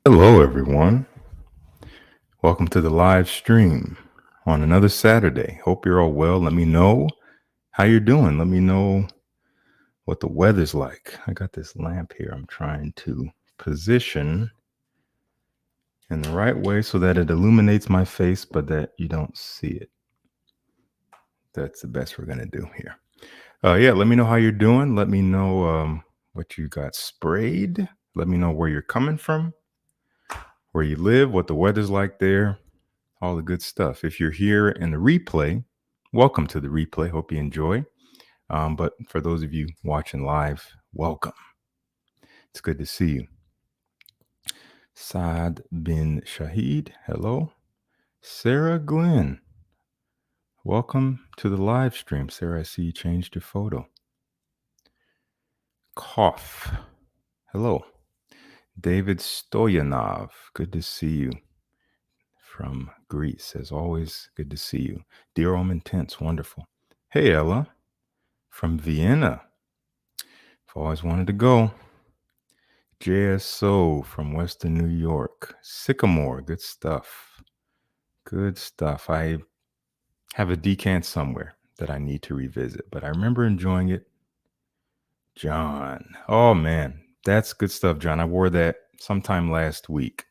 Hello, everyone. Welcome to the live stream on another Saturday. Hope you're all well. Let me know how you're doing. Let me know what the weather's like. I got this lamp here I'm trying to position in the right way so that it illuminates my face, but that you don't see it. That's the best we're going to do here. Yeah, let me know how you're doing. Let me know what you got sprayed. Let me know where you're coming from, where you live, what the weather's like there. All the good stuff. If you're here in the replay, welcome to the replay. Hope you enjoy. But for those of you watching live, welcome. It's good to see you. Saad bin Shahid, hello. Sarah Glenn, welcome to the live stream. Sarah, I see you changed your photo. Cough, hello. David Stoyanov, good to see you. From Greece, as always, good to see you. Dear Home Intense, wonderful. Hey, Ella. From Vienna. I've always wanted to go. JSO from Western New York. Sycamore, good stuff. Good stuff. I have a decant somewhere that I need to revisit, but I remember enjoying it. John. Oh, man. That's good stuff, John. I wore that sometime last week.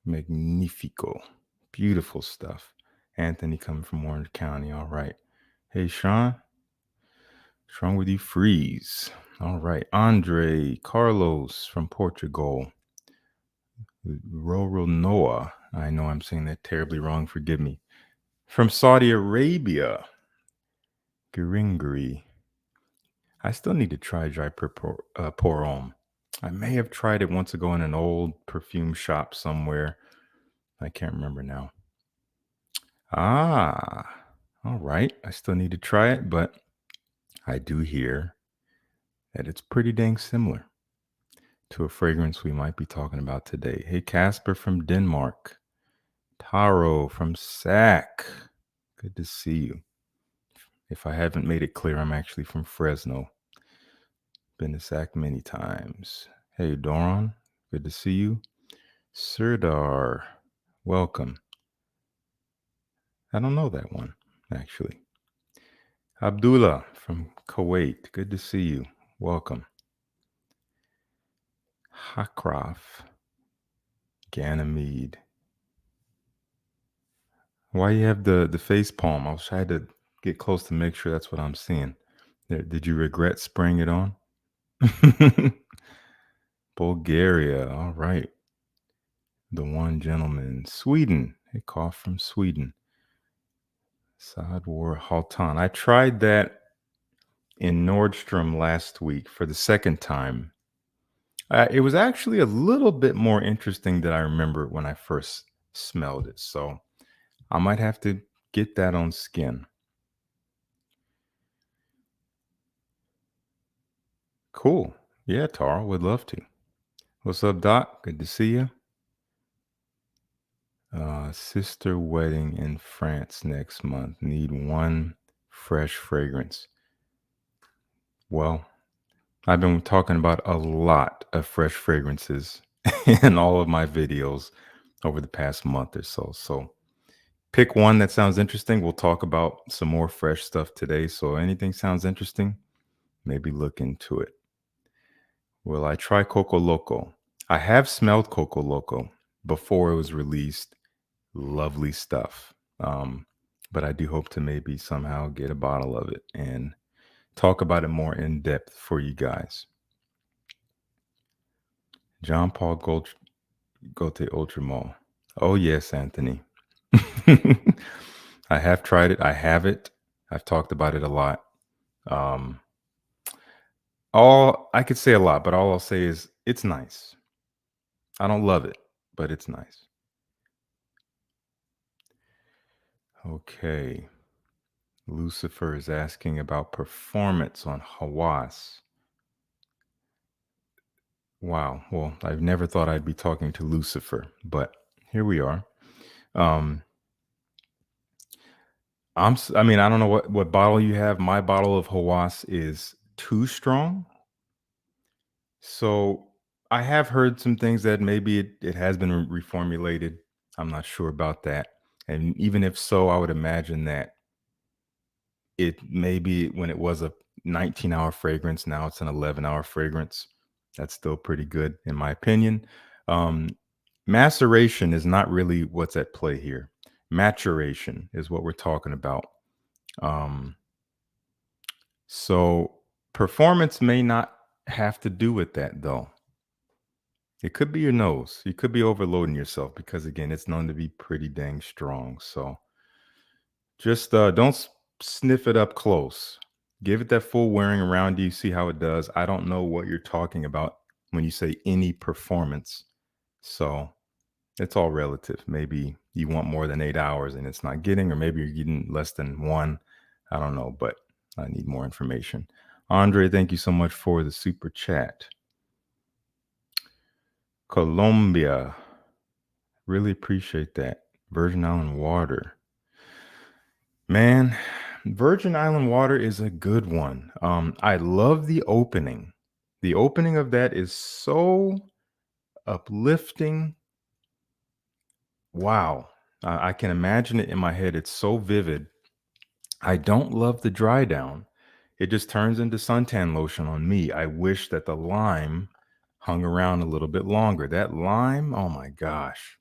Magnifico. Beautiful stuff. Anthony coming from Orange County. All right. Hey, Sean. What's wrong with you? Freeze. All right. Andre Carlos from Portugal. Roro Noah. I know I'm saying that terribly wrong. Forgive me. From Saudi Arabia. Giringri. I still need to try dry pour homme. I may have tried it once ago in an old perfume shop somewhere. I can't remember now. Ah, all right. I still need to try it, but I do hear that it's pretty dang similar to a fragrance we might be talking about today. Hey, Casper from Denmark. Taro from SAC. Good to see you. If I haven't made it clear, I'm actually from Fresno. Been to SAC many times. Hey, Doron. Good to see you. Sirdar. Welcome. I don't know that one, actually. Abdullah from Kuwait. Good to see you. Welcome. Hakraf. Ganymede. Why you have the face palm? I was trying to get close to make sure that's what I'm seeing. Did you regret spraying it on? Bulgaria. All right. The one gentleman. Sweden. A cough from Sweden. Sadwar Haltan. I tried that in Nordstrom last week for the second time. It was actually a little bit more interesting than I remember when I first smelled it. So I might have to get that on skin. Cool. Yeah, Tara, would love to. What's up, Doc? Good to see you. Sister wedding in France next month. Need one fresh fragrance. Well, I've been talking about a lot of fresh fragrances in all of my videos over the past month or so. So pick one that sounds interesting. We'll talk about some more fresh stuff today. So anything sounds interesting, maybe look into it. Will I try Coco Loco? I have smelled Coco Loco before it was released. Lovely stuff. But I do hope to maybe somehow get a bottle of it and talk about it more in depth for you guys. John Paul Gaultier Ultramall. Oh, yes, Anthony. I have tried it. I have it. I've talked about it a lot. I could say a lot, but all I'll say is it's nice. I don't love it, but it's nice. Okay. Lucifer is asking about performance on Hawass. Wow. Well, I've never thought I'd be talking to Lucifer, but here we are. I don't know what bottle you have. My bottle of Hawass is too strong. So I have heard some things that maybe it has been reformulated. I'm not sure about that. And even if so, I would imagine that it maybe when it was a 19-hour fragrance, now it's an 11-hour fragrance. That's still pretty good in my opinion. Um, Maceration is not really what's at play here. Maturation is what we're talking about. Um, so performance may not have to do with that though. It could be your nose. You could be overloading yourself because again, it's known to be pretty dang strong. So just don't sniff it up close. Give it that full wearing around you. See how it does. I don't know what you're talking about when you say any performance. So it's all relative. Maybe you want more than 8 hours and it's not getting, or maybe you're getting less than one. I don't know, but I need more information. Andre, thank you so much for the super chat. Colombia. Really appreciate that. Virgin Island water. Man, Virgin Island water is a good one. I love the opening. The opening of that is so uplifting. Wow. I can imagine it in my head. It's so vivid. I don't love the dry down. It just turns into suntan lotion on me. I wish that the lime hung around a little bit longer. That lime, oh my gosh.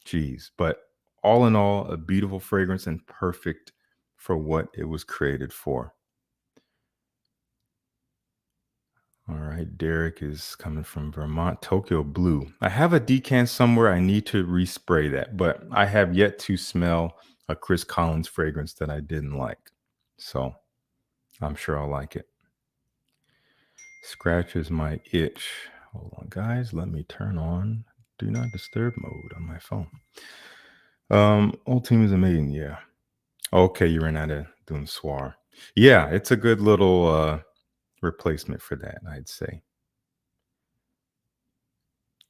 Jeez. But all in all, a beautiful fragrance and perfect for what it was created for. All right, Derek is coming from Vermont, Tokyo Blue. I have a decant somewhere. I need to respray that, but I have yet to smell a Chris Collins fragrance that I didn't like. So I'm sure I'll like it. Scratches my itch. Hold on, guys. Let me turn on do not disturb mode on my phone. Old Team is amazing. Yeah. Okay, you ran out of doing Soir. Yeah, it's a good little replacement for that, I'd say.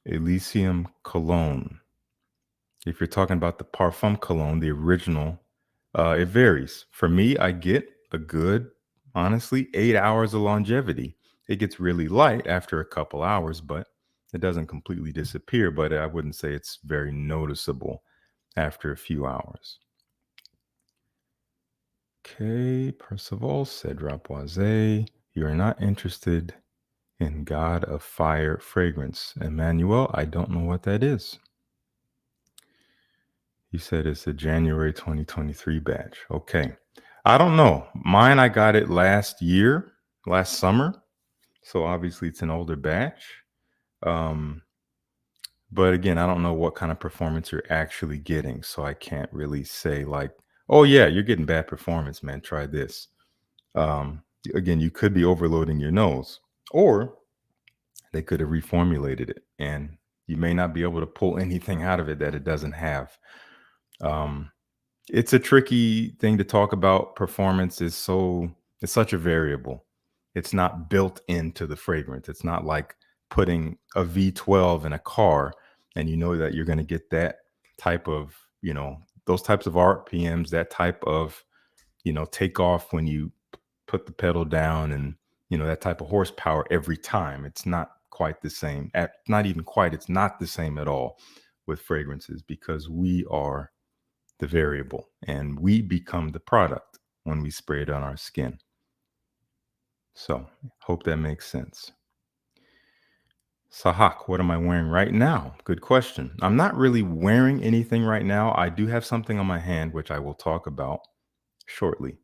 Elysium Cologne. If you're talking about the Parfum Cologne, the original, it varies. For me, I get a good, honestly, 8 hours of longevity. It gets really light after a couple hours, but it doesn't completely disappear. But I wouldn't say it's very noticeable after a few hours. Okay, Percival said Rapoise, you're not interested in God of Fire fragrance. Emmanuel, I don't know what that is. He said it's a January 2023 batch. Okay. I don't know. Mine, I got it last summer. So obviously it's an older batch. But again, I don't know what kind of performance you're actually getting. So I can't really say like, oh yeah, you're getting bad performance, man. Try this. Again, you could be overloading your nose, or they could have reformulated it and you may not be able to pull anything out of it that it doesn't have. It's a tricky thing to talk about. Performance is it's such a variable. It's not built into the fragrance. It's not like putting a V12 in a car and you know that you're going to get that type of, those types of RPMs, that type of, takeoff when you put the pedal down and, that type of horsepower every time. It's not quite the same. Not even quite. It's not the same at all with fragrances because we are the variable and we become the product when we spray it on our skin. So hope that makes sense. Sahak, what am I wearing right now? Good question. I'm not really wearing anything right now. I do have something on my hand, which I will talk about shortly.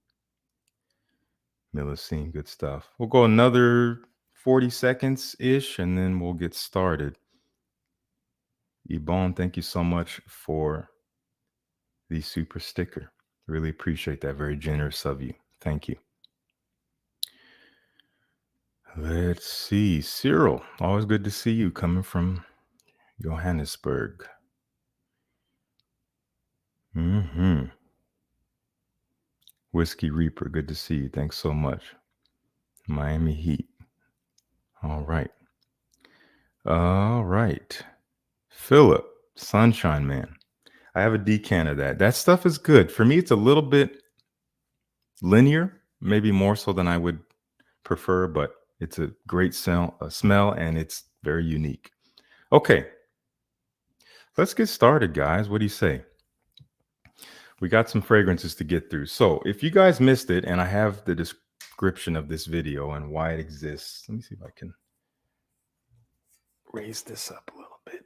Millicene, good stuff. We'll go another 40 seconds-ish, and then we'll get started. Yvonne, thank you so much for the super sticker. Really appreciate that. Very generous of you. Thank you. Let's see. Cyril, always good to see you coming from Johannesburg. Whiskey Reaper, good to see you. Thanks so much. Miami Heat. All right. All right. Philip, Sunshine Man. I have a decant of that. That stuff is good. For me, it's a little bit linear, maybe more so than I would prefer, but it's a great smell and it's Very unique. Okay, let's get started, guys. What do you say? We got some fragrances to get through. So if you guys missed it, and I have the description of this video and why it exists. Let me see if I can raise this up a little bit.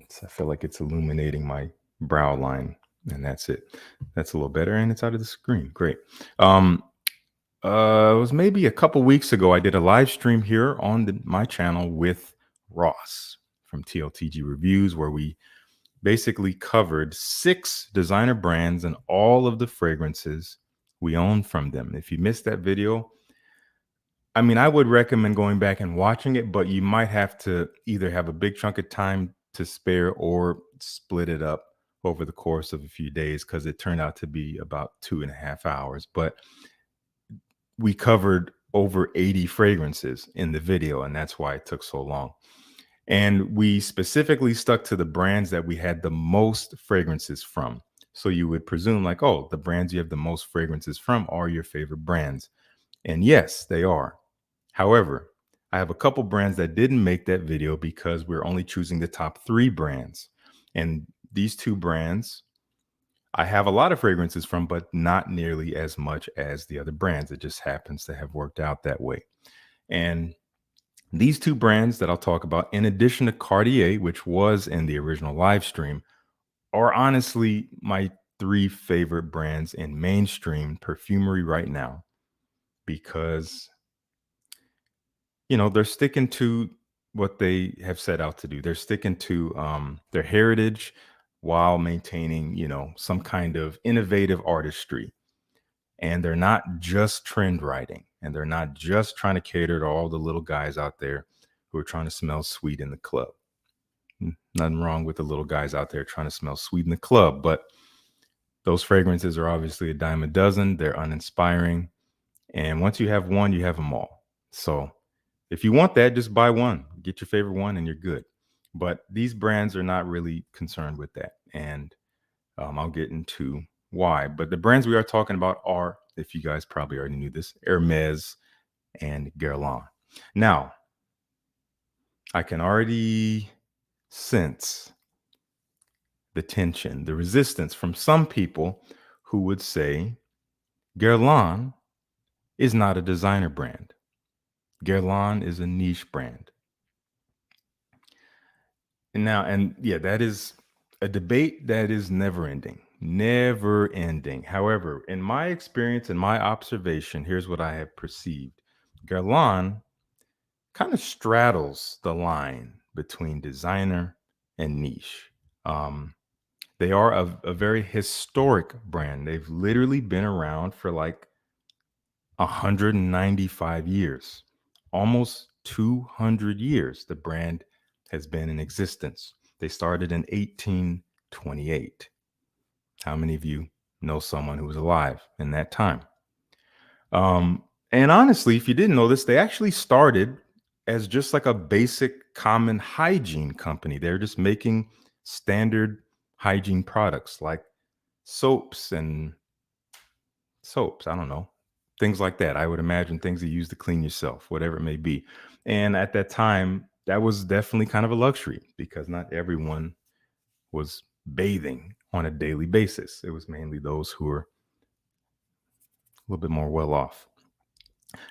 So I feel like it's illuminating my brow line, and that's it. That's a little better, and it's out of the screen. Great. It was maybe a couple weeks ago. I did a live stream here on my channel with Ross from TLTG Reviews, where we basically covered 6 designer brands and all of the fragrances we own from them. If you missed that video, I mean, I would recommend going back and watching it, but you might have to either have a big chunk of time to spare or split it up over the course of a few days, because it turned out to be about 2.5 hours. But we covered over 80 fragrances in the video, and that's why it took so long. And we specifically stuck to the brands that we had the most fragrances from. So you would presume like, oh, the brands you have the most fragrances from are your favorite brands. And yes, they are. However, I have a couple brands that didn't make that video because we're only choosing the top 3 brands. And these 2 brands, I have a lot of fragrances from, but not nearly as much as the other brands. It just happens to have worked out that way. And these 2 brands that I'll talk about, in addition to Cartier, which was in the original live stream, are honestly my 3 favorite brands in mainstream perfumery right now, because, you know, they're sticking to what they have set out to do. They're sticking to their heritage while maintaining, you know, some kind of innovative artistry. And they're not just trend writing, and they're not just trying to cater to all the little guys out there who are trying to smell sweet in the club. Nothing wrong with the little guys out there trying to smell sweet in the club, but those fragrances are obviously a dime a dozen. They're uninspiring. And once you have one, you have them all. So if you want that, just buy one, get your favorite one, and you're good. But these brands are not really concerned with that. And I'll get into why. But the brands we are talking about are, if you guys probably already knew this, Hermes and Guerlain. Now, I can already sense the tension, the resistance from some people who would say Guerlain is not a designer brand. Guerlain is a niche brand. And yeah, that is a debate that is never ending. Never ending. However, in my experience and my observation, here's what I have perceived. Guerlain kind of straddles the line between designer and niche. They are a very historic brand. They've literally been around for like 195 years, almost 200 years. The brand has been in existence. They started in 1828. How many of you know someone who was alive in that time? And honestly, if you didn't know this, they actually started as just like a basic common hygiene company. They're just making standard hygiene products like soaps, I don't know, things like that. I would imagine things you use to clean yourself, whatever it may be. And at that time, that was definitely kind of a luxury because not everyone was bathing on a daily basis. It was mainly those who were a little bit more well off.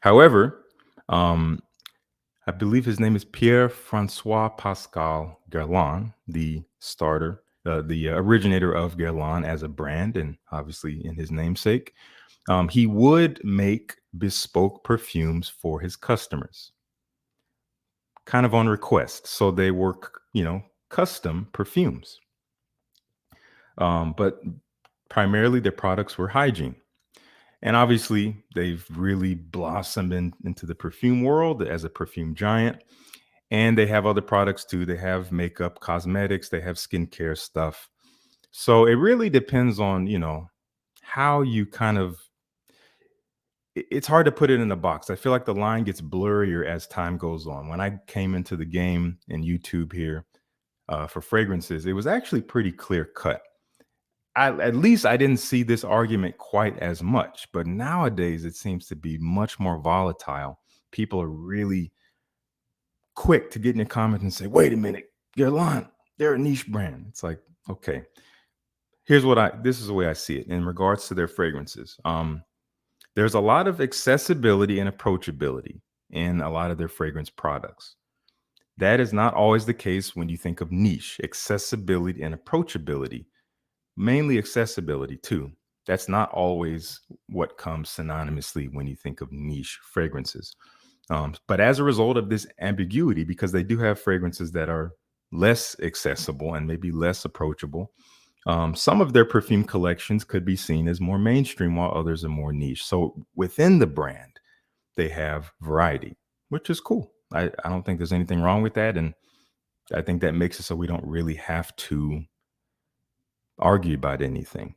However, I believe his name is Pierre-Francois Pascal Guerlain, the originator of Guerlain as a brand, and obviously in his namesake. He would make bespoke perfumes for his customers, kind of on request. So they were, custom perfumes. But primarily their products were hygiene. And obviously, they've really blossomed into the perfume world as a perfume giant. And they have other products too. They have makeup, cosmetics, they have skincare stuff. So it really depends on, how you kind of, it's hard to put it in a box. I feel like the line gets blurrier as time goes on. When I came into the game in YouTube here for fragrances, it was actually pretty clear cut. At least I didn't see this argument quite as much, but nowadays it seems to be much more volatile. People are really quick to get in your comment and say, wait a minute, Guerlain, they're a niche brand. It's like, okay, this is the way I see it in regards to their fragrances. There's a lot of accessibility and approachability in a lot of their fragrance products. That is not always the case when you think of niche. Accessibility and approachability, mainly accessibility too. That's not always what comes synonymously when you think of niche fragrances. But as a result of this ambiguity, because they do have fragrances that are less accessible and maybe less approachable, some of their perfume collections could be seen as more mainstream while others are more niche. So within the brand, they have variety, which is cool. I don't think there's anything wrong with that. And I think that makes it so we don't really have to argue about anything.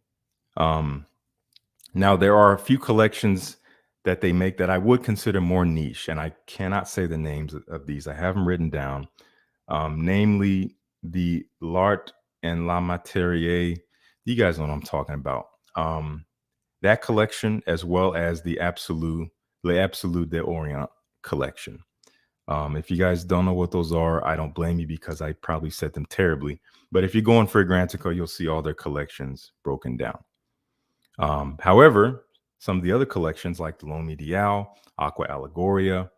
Now, there are a few collections that they make that I would consider more niche, and I cannot say the names of these. I have them written down, namely the L'Art and La Matière. You guys know what I'm talking about. That collection, as well as the Les Absolus d'Orient collection. If you guys don't know what those are, I don't blame you because I probably said them terribly. But if you go on Fragrantica, you'll see all their collections broken down. However, some of the other collections like the L'Homme Ideal, Aqua Allegoria,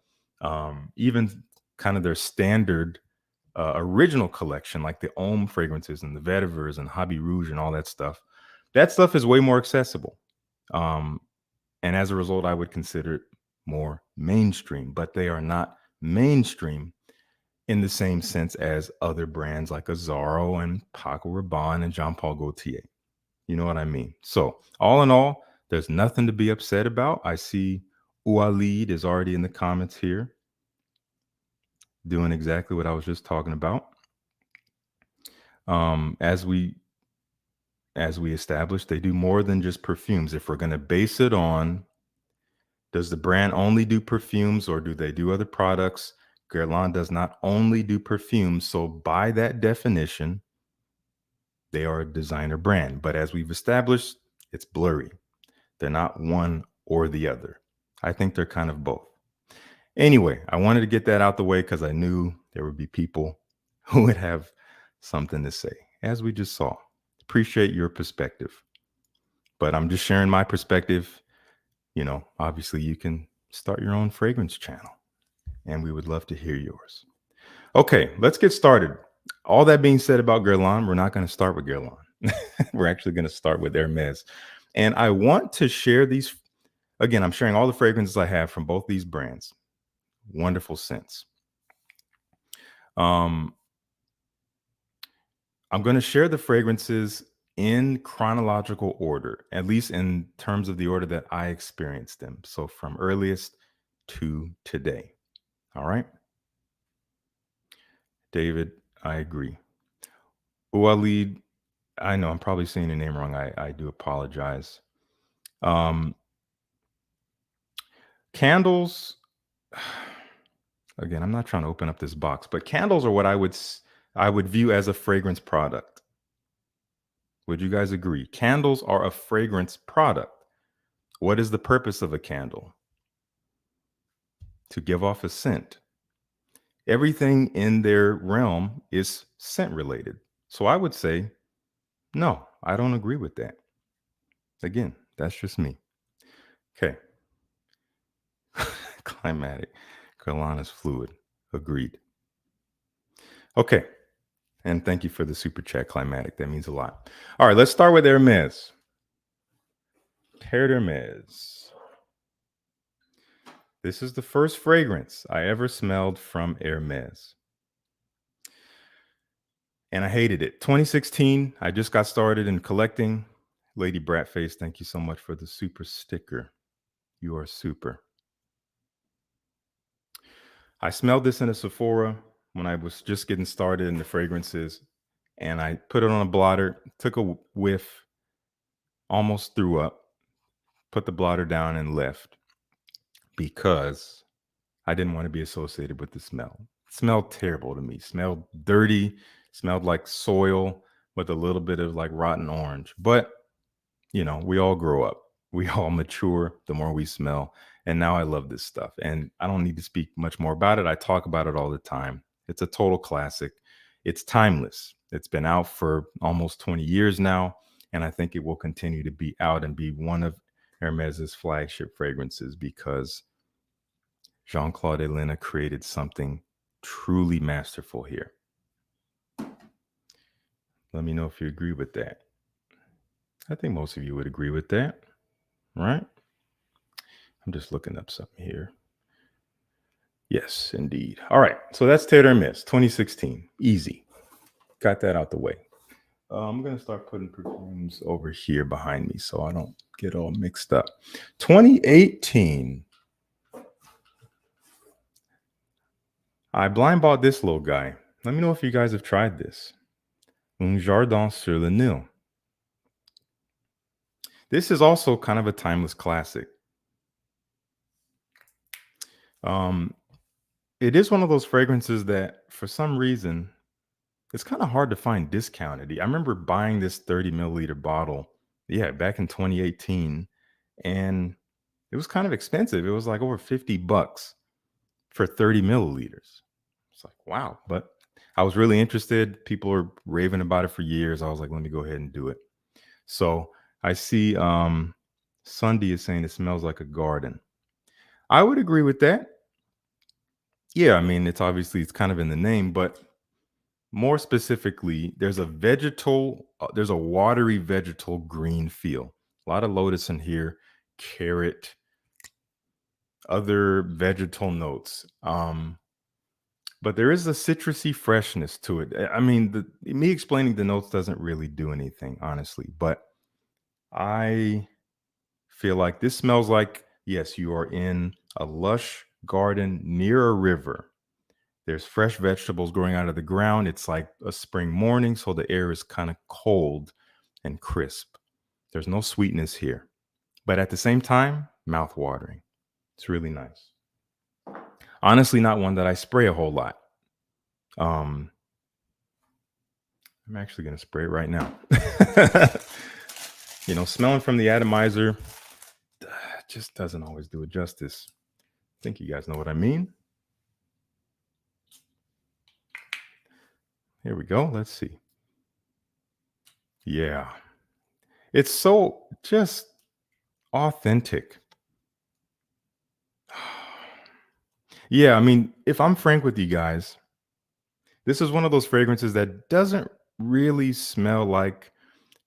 even kind of their standard original collection like the Homme fragrances and the Vetivers and Hobby Rouge and all that stuff is way more accessible. And as a result, I would consider it more mainstream, but they are not mainstream in the same sense as other brands like Azzaro and Paco Rabanne and Jean Paul Gaultier. You know what I mean? So all in all, there's nothing to be upset about. I see Oualid is already in the comments here, doing exactly what I was just talking about. As we established, they do more than just perfumes. If we're going to base it on, does the brand only do perfumes or do they do other products? Guerlain does not only do perfumes. So by that definition, they are a designer brand. But as we've established, it's blurry. They're not one or the other. I think they're kind of both. Anyway, I wanted to get that out the way because I knew there would be people who would have something to say, as we just saw. Appreciate your perspective. But I'm just sharing my perspective. You know, obviously you can start your own fragrance channel and we would love to hear yours. Okay, let's get started. All that being said about Guerlain, we're not going to start with Guerlain. We're actually going to start with Hermes. And I want to share these. Again, I'm sharing all the fragrances I have from both these brands. Wonderful scents. I'm going to share the fragrances in chronological order, at least in terms of the order that I experienced them. So from earliest to today. All right. David, I agree. Oualid, I know I'm probably saying the name wrong. I do apologize. Candles, again, I'm not trying to open up this box, but candles are what I would view as a fragrance product. Would you guys agree? Candles are a fragrance product. What is the purpose of a candle? To give off a scent. Everything in their realm is scent related. So I would say, no, I don't agree with that. Again, that's just me. Okay. Climatic. Guerlain is fluid. Agreed. Okay. And thank you for the super chat, Climatic. That means a lot. All right, let's start with Hermes. Terre D'Hermes. This is the first fragrance I ever smelled from Hermes. And I hated it. 2016, I just got started in collecting. Lady Bratface, thank you so much for the super sticker. You are super. I smelled this in a Sephora when I was just getting started in the fragrances. And I put it on a blotter, took a whiff, almost threw up, put the blotter down and left because I didn't want to be associated with the smell. It smelled terrible to me. Smelled dirty, smelled like soil with a little bit of like rotten orange. But, you know, we all grow up. We all mature the more we smell. And now I love this stuff. And I don't need to speak much more about it. I talk about it all the time. It's a total classic. It's timeless. It's been out for almost 20 years now. And I think it will continue to be out and be one of Hermes's flagship fragrances because Jean-Claude Elena created something truly masterful here. Let me know if you agree with that. I think most of you would agree with that, right? I'm just looking up something here. Yes, indeed. All right. So that's Terre D'Hermes 2016. Easy. Got that out the way. I'm going to start putting perfumes over here behind me so I don't get all mixed up. 2018. I blind bought this little guy. Let me know if you guys have tried this. Un Jardin sur le Nil. This is also kind of a timeless classic. It is one of those fragrances that, for some reason, it's kind of hard to find discounted. I remember buying this 30 milliliter bottle, back in 2018, and it was kind of expensive. It was like over $50 for 30 milliliters. It's like, wow. But I was really interested. People were raving about it for years. I was like, let me go ahead and do it. So I see Sunday is saying it smells like a garden. I would agree with that. Yeah, I mean, it's kind of in the name, but more specifically, there's a watery vegetal green feel. A lot of lotus in here, carrot, other vegetal notes. But there is a citrusy freshness to it. I mean, me explaining the notes doesn't really do anything, honestly, but I feel like this smells like, yes, you are in a lush garden near a river. There's fresh vegetables growing out of the ground. It's like a spring morning, so the air is kind of cold and crisp. There's no sweetness here, but at the same time, mouth-watering. It's really nice. Honestly, not one that I spray a whole lot. I'm actually going to spray it right now. Smelling from the atomizer just doesn't always do it justice. I think you guys know what I mean. Here we go. Let's see. Yeah. It's so just authentic. Yeah, I mean, if I'm frank with you guys, this is one of those fragrances that doesn't really smell like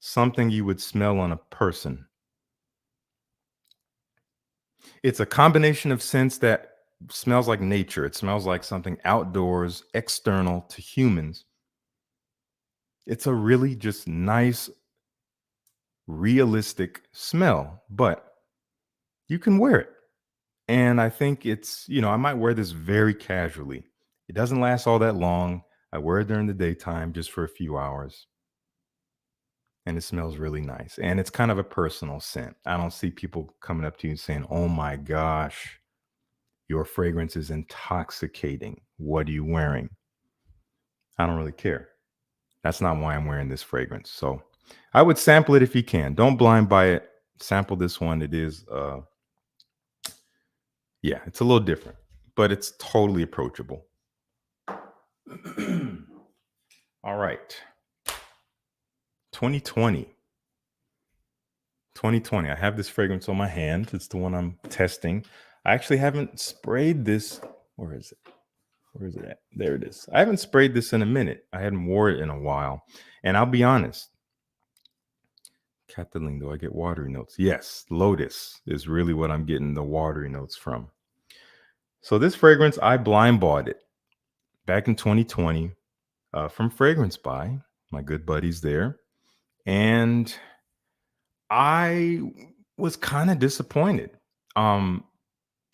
something you would smell on a person. It's a combination of scents that smells like nature. It smells like something outdoors, external to humans. It's a really just nice, realistic smell, but you can wear it. And I think I might wear this very casually. It doesn't last all that long. I wear it during the daytime just for a few hours. And it smells really nice. And it's kind of a personal scent. I don't see people coming up to you and saying, oh my gosh, your fragrance is intoxicating. What are you wearing? I don't really care. That's not why I'm wearing this fragrance. So I would sample it if you can. Don't blind buy it. Sample this one. It is, it's a little different, but it's totally approachable. All right. 2020. I have this fragrance on my hand. It's the one I'm testing. I actually haven't sprayed this. Where is it? Where is it at? There it is. I haven't sprayed this in a minute. I hadn't wore it in a while. And I'll be honest. Cataline, do I get watery notes? Yes, lotus is really what I'm getting the watery notes from. So this fragrance, I blind bought it back in 2020 from FragBuy, my good buddies there. And I was kind of disappointed. Not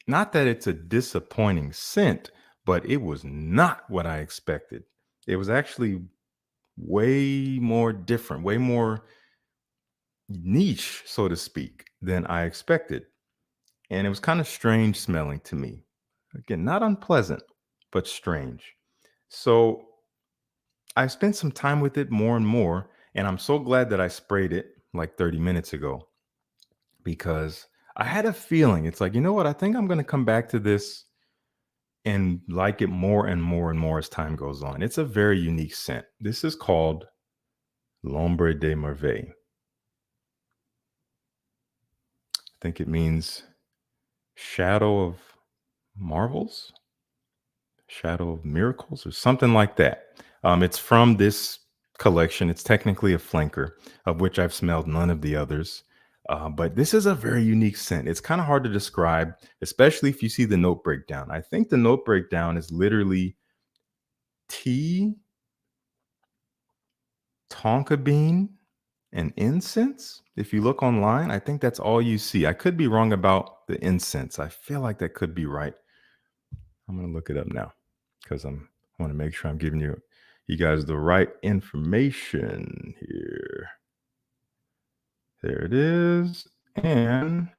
that it's a disappointing scent, but it was not what I expected. It was actually way more different, way more niche, so to speak, than I expected. And it was kind of strange smelling to me. Again, not unpleasant, but strange. So I spent some time with it more and more, and I'm so glad that I sprayed it like 30 minutes ago because I had a feeling it's like, you know what? I think I'm going to come back to this and like it more and more and more as time goes on. It's a very unique scent. This is called L'Ombre des Merveilles. I think it means shadow of marvels, shadow of miracles, or something like that. It's from this collection. It's technically a flanker, of which I've smelled none of the others. But this is a very unique scent. It's kind of hard to describe, especially if you see the note breakdown. I think the note breakdown is literally tea, tonka bean, and incense. If you look online, I think that's all you see. I could be wrong about the incense. I feel like that could be right. I'm going to look it up now because I want to make sure I'm giving you guys the right information here. There it is. And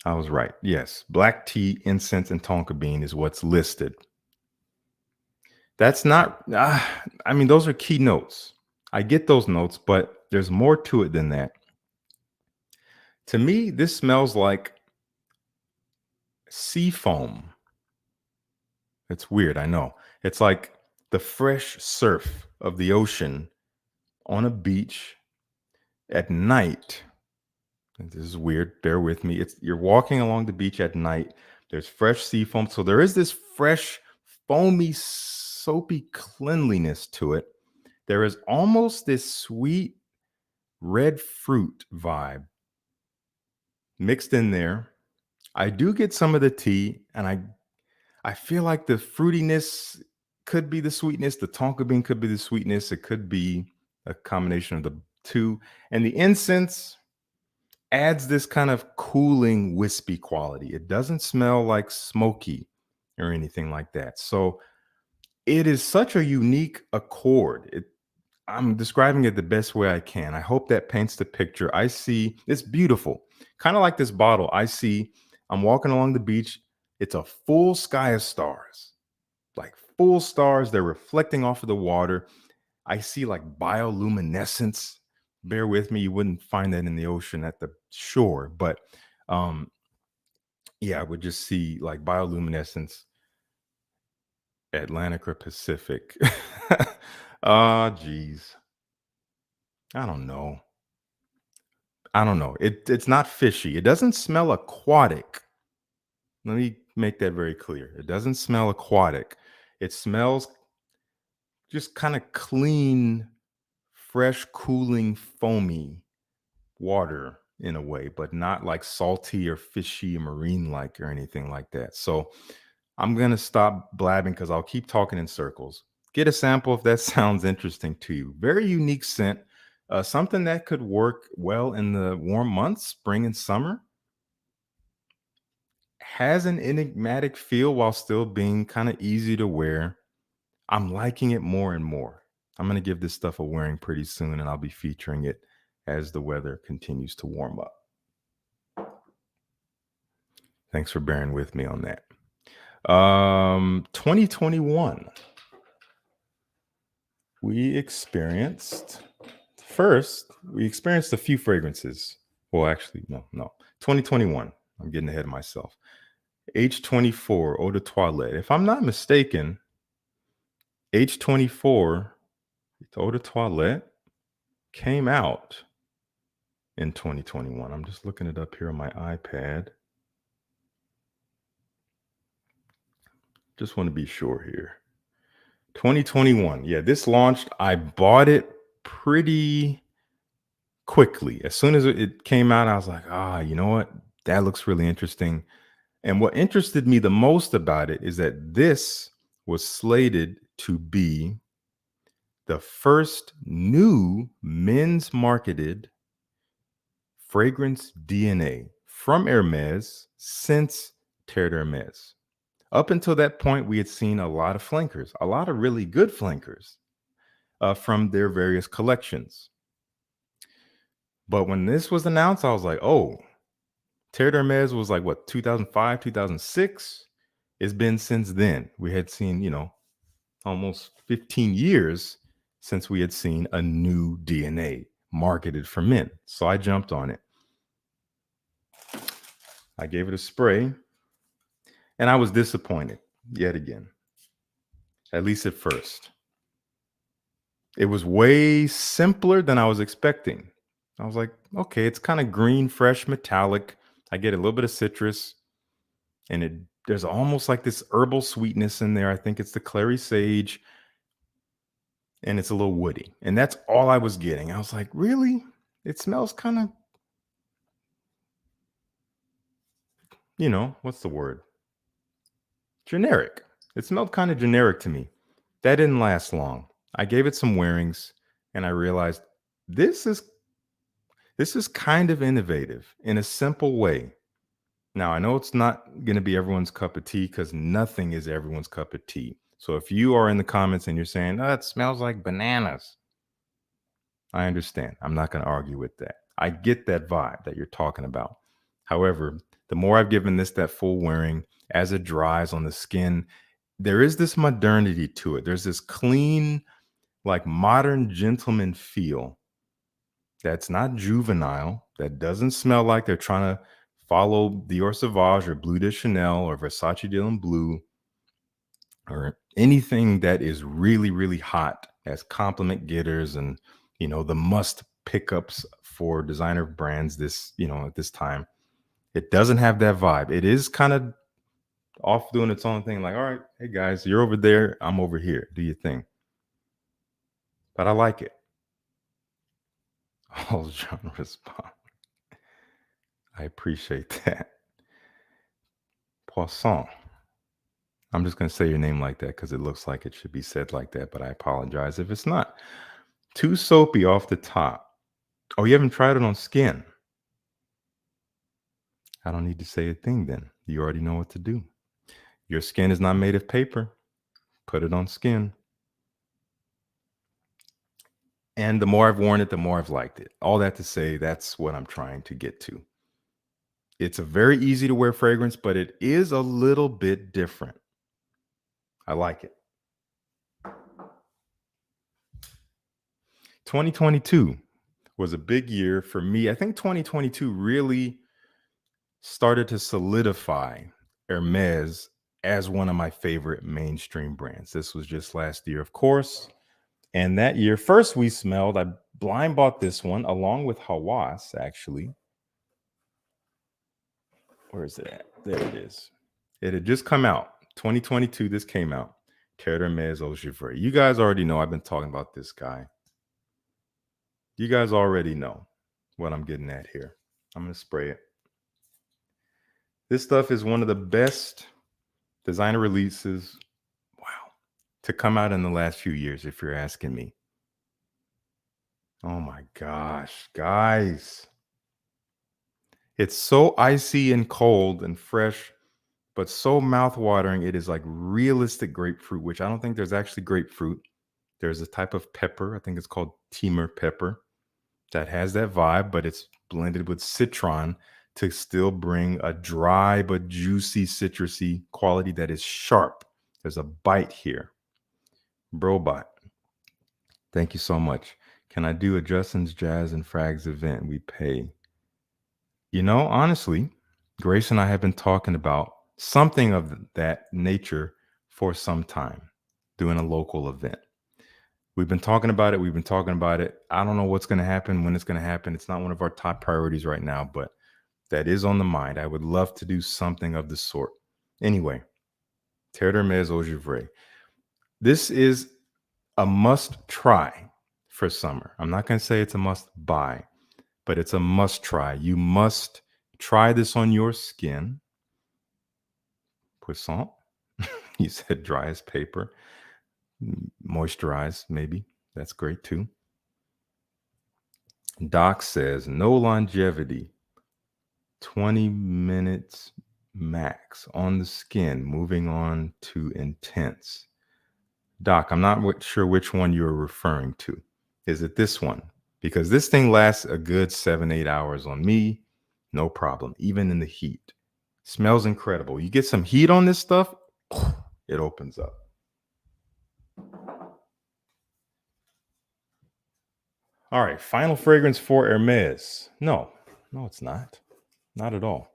I was right. Yes, black tea, incense, and tonka bean is what's listed. That's not, I mean, those are key notes. I get those notes, but there's more to it than that. To me, this smells like sea foam. It's weird, I know. It's like the fresh surf of the ocean on a beach at night. This is weird. Bear with me. You're walking along the beach at night. There's fresh sea foam. So there is this fresh, foamy, soapy cleanliness to it. There is almost this sweet red fruit vibe mixed in there. I do get some of the tea, and I feel like the fruitiness could be the sweetness. The tonka bean could be the sweetness. It could be a combination of the two. And the incense adds this kind of cooling, wispy quality. It doesn't smell like smoky or anything like that. So it is such a unique accord. I'm describing it the best way I can. I hope that paints the picture. I see it's beautiful. Kind of like this bottle. I'm walking along the beach. It's a full sky of stars, like full stars. They're reflecting off of the water. I see like bioluminescence. Bear with me. You wouldn't find that in the ocean at the shore, but yeah, I would just see like bioluminescence, Atlantic or Pacific. Geez. I don't know. It's not fishy. It doesn't smell aquatic. Let me make that very clear. It doesn't smell aquatic. It smells just kind of clean, fresh, cooling, foamy water in a way, but not like salty or fishy or marine like or anything like that. So I'm going to stop blabbing because I'll keep talking in circles. Get a sample if that sounds interesting to you. Very unique scent. Something that could work well in the warm months, spring and summer. Has an enigmatic feel while still being kind of easy to wear. I'm liking it more and more. I'm going to give this stuff a wearing pretty soon, and I'll be featuring it as the weather continues to warm up. Thanks for bearing with me on that. 2021, we experienced a few fragrances. Well, actually, no. 2021, I'm getting ahead of myself. H24 Eau de Toilette. If I'm not mistaken, H24 Eau de Toilette came out in 2021. I'm just looking it up here on my iPad. Just want to be sure here. 2021. Yeah, this launched. I bought it pretty quickly. As soon as it came out, I was like, you know what? That looks really interesting. And what interested me the most about it is that this was slated to be the first new men's marketed fragrance DNA from Hermes since Terre D'Hermes. Up until that point, we had seen a lot of flankers, a lot of really good flankers from their various collections. But when this was announced, I was like, oh, Terre D'Hermes was like, what, 2005, 2006? It's been since then. We had seen, almost 15 years since we had seen a new DNA marketed for men. So I jumped on it. I gave it a spray, and I was disappointed yet again, at least at first. It was way simpler than I was expecting. I was like, okay, it's kind of green, fresh, metallic. I get a little bit of citrus, and there's almost like this herbal sweetness in there. I think it's the clary sage, and it's a little woody. And that's all I was getting. I was like, really? It smells kind of, what's the word? Generic. It smelled kind of generic to me. That didn't last long. I gave it some wearings, and I realized this is kind of innovative in a simple way. Now, I know it's not going to be everyone's cup of tea because nothing is everyone's cup of tea. So if you are in the comments and you're saying, oh, it smells like bananas, I understand. I'm not going to argue with that. I get that vibe that you're talking about. However, the more I've given this that full wearing, as it dries on the skin, there is this modernity to it. There's this clean, like modern gentleman feel that's not juvenile, that doesn't smell like they're trying to follow Dior Sauvage or Bleu de Chanel or Versace Dylan Blue or anything that is really, really hot as compliment getters and, the must pickups for designer brands at this time. It doesn't have that vibe. It is kind of off doing its own thing. Like, all right, hey guys, you're over there. I'm over here. Do your thing. But I like it. All genre respond. I appreciate that. Poisson. I'm just going to say your name like that because it looks like it should be said like that, but I apologize if it's not. Too soapy off the top. Oh, you haven't tried it on skin? I don't need to say a thing then. You already know what to do. Your skin is not made of paper. Put it on skin. And the more I've worn it, the more I've liked it. All that to say, that's what I'm trying to get to. It's a very easy to wear fragrance, but it is a little bit different. I like it. 2022 was a big year for me. I think 2022 really started to solidify Hermes as one of my favorite mainstream brands. This was just last year, of course. And that year, first we smelled, I blind bought this one along with Hawass, actually. Where is it at? There it is. It had just come out. 2022, this came out. Terre D'Hermes Givrée. You guys already know I've been talking about this guy. You guys already know what I'm getting at here. I'm going to spray it. This stuff is one of the best designer releases, to come out in the last few years, if you're asking me. Oh my gosh, guys. It's so icy and cold and fresh, but so mouthwatering. It is like realistic grapefruit, which I don't think there's actually grapefruit. There's a type of pepper, I think it's called Timor pepper, that has that vibe, but it's blended with citron to still bring a dry but juicy citrusy quality that is sharp. There's a bite here. Brobot, thank you so much. Can I do a Justin's Jazz and Frags event? We pay. Honestly, Grace and I have been talking about something of that nature for some time, doing a local event. We've been talking about it. I don't know what's going to happen, when it's going to happen. It's not one of our top priorities right now, but that is on the mind. I would love to do something of the sort. Anyway, Terre D'Hermes Givrée. This is a must try for summer. I'm not going to say it's a must buy, but it's a must try. You must try this on your skin. Poisson. You said dry as paper. Moisturize, maybe. That's great too. Doc says no longevity. 20 minutes max on the skin, moving on to intense. Doc, I'm not sure which one you're referring to. Is it this one? Because this thing lasts a good 7-8 hours on me. No problem, even in the heat. Smells incredible. You get some heat on this stuff, it opens up. All right, final fragrance for Hermes. No, it's not. Not at all.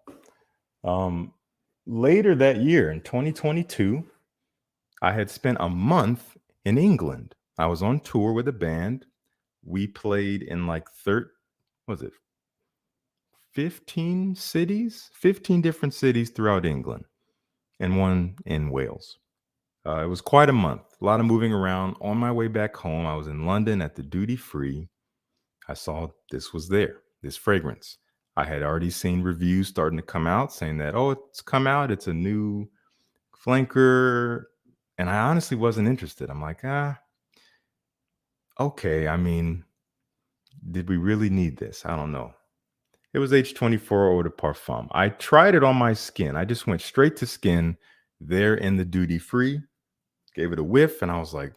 Later that year in 2022, I had spent a month in England. I was on tour with a band. We played in like was it 15 cities? 15 different cities throughout England and one in Wales. It was quite a month, a lot of moving around. On my way back home, I was in London at the duty free. I saw this was there, this fragrance. I had already seen reviews starting to come out saying that, oh, it's come out, it's a new flanker. And I honestly wasn't interested. I'm like, okay. I mean, did we really need this? I don't know. It was H24 Eau de Parfum. I tried it on my skin. I just went straight to skin there in the duty free, gave it a whiff, and I was like,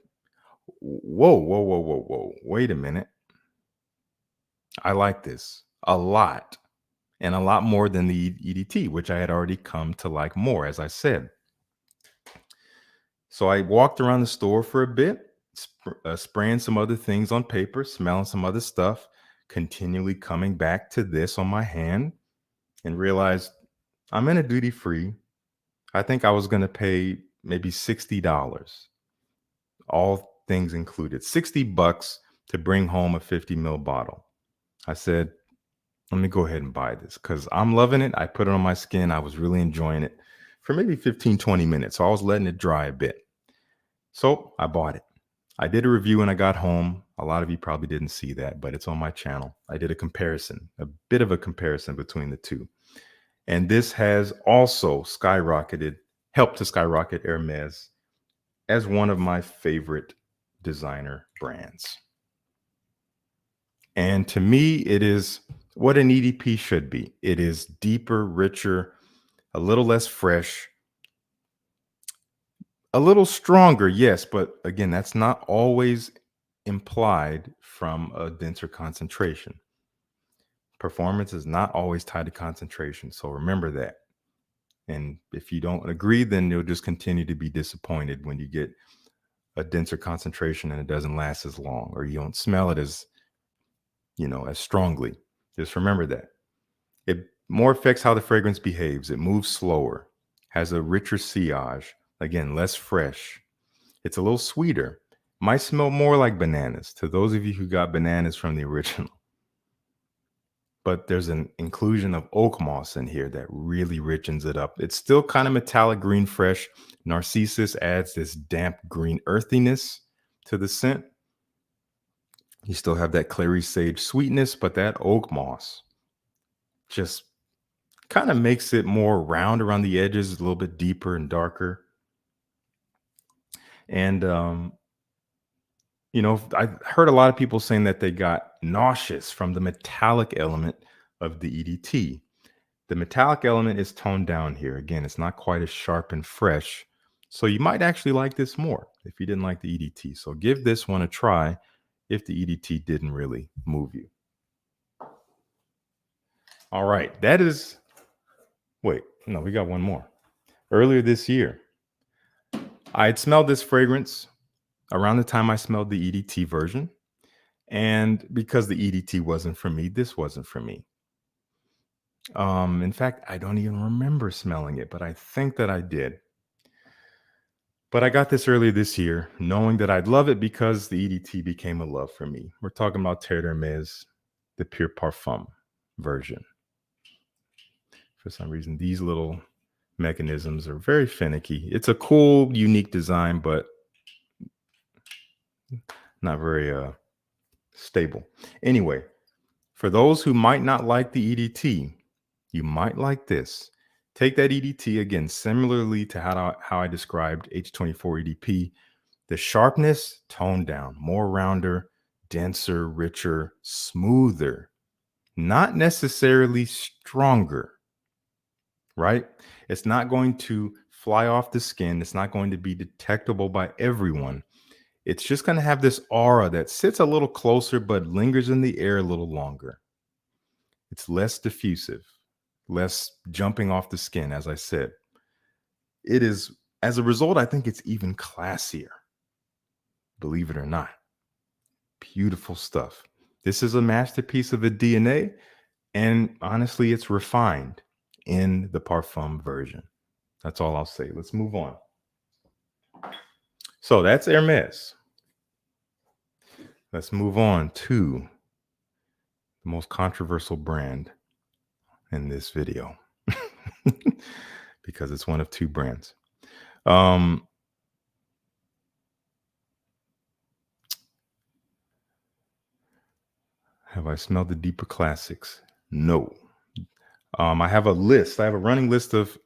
whoa, whoa, whoa, whoa, whoa. Wait a minute. I like this a lot, and a lot more than the EDT, which I had already come to like more, as I said. So I walked around the store for a bit, spraying some other things on paper, smelling some other stuff, continually coming back to this on my hand, and realized I'm in a duty free. I think I was going to pay maybe $60, all things included, $60 to bring home a 50 ml bottle. I said, let me go ahead and buy this because I'm loving it. I put it on my skin. I was really enjoying it for maybe 15, 20 minutes. So I was letting it dry a bit. So I bought it. I did a review when I got home. A lot of you probably didn't see that, but it's on my channel. I did a comparison, a bit of a comparison between the two. And this has also helped to skyrocket Hermes as one of my favorite designer brands. And to me, it is what an EDP should be. It is deeper, richer, a little less fresh, a little stronger, yes, but again, that's not always implied from a denser concentration. Performance is not always tied to concentration, so remember that. And if you don't agree, then you'll just continue to be disappointed when you get a denser concentration and it doesn't last as long, or you don't smell it as strongly. Just remember that. It more affects how the fragrance behaves. It moves slower, has a richer sillage, again, less fresh. It's a little sweeter. Might smell more like bananas to those of you who got bananas from the original. But there's an inclusion of oak moss in here that really richens it up. It's still kind of metallic green fresh. Narcissus adds this damp green earthiness to the scent. You still have that clary sage sweetness, but that oak moss just kind of makes it more round around the edges, a little bit deeper and darker. And, I heard a lot of people saying that they got nauseous from the metallic element of the EDT. The metallic element is toned down here. Again, it's not quite as sharp and fresh. So you might actually like this more if you didn't like the EDT. So give this one a try if the EDT didn't really move you. All right, wait, no, we got one more. Earlier this year, I had smelled this fragrance around the time I smelled the EDT version. And because the EDT wasn't for me, this wasn't for me. In fact, I don't even remember smelling it, but I think that I did. But I got this earlier this year, knowing that I'd love it because the EDT became a love for me. We're talking about Terre D'Hermes, the Pure Parfum version. For some reason, these little mechanisms are very finicky. It's a cool, unique design, but not very stable. Anyway, for those who might not like the EDT, you might like this. Take that EDT again, similarly to how I described H24 EDP. The sharpness toned down, more rounder, denser, richer, smoother, not necessarily stronger, right? It's not going to fly off the skin. It's not going to be detectable by everyone. It's just going to have this aura that sits a little closer, but lingers in the air a little longer. It's less diffusive, less jumping off the skin, as I said. It is, as a result, I think it's even classier. Believe it or not. Beautiful stuff. This is a masterpiece of a DNA, and honestly, it's refined. in the Parfum version. That's all I'll say. Let's move on. So that's Hermes. Let's move on to the most controversial brand in this video because it's one of two brands. Have I smelled the deeper classics? No. I have a list. I have a running list of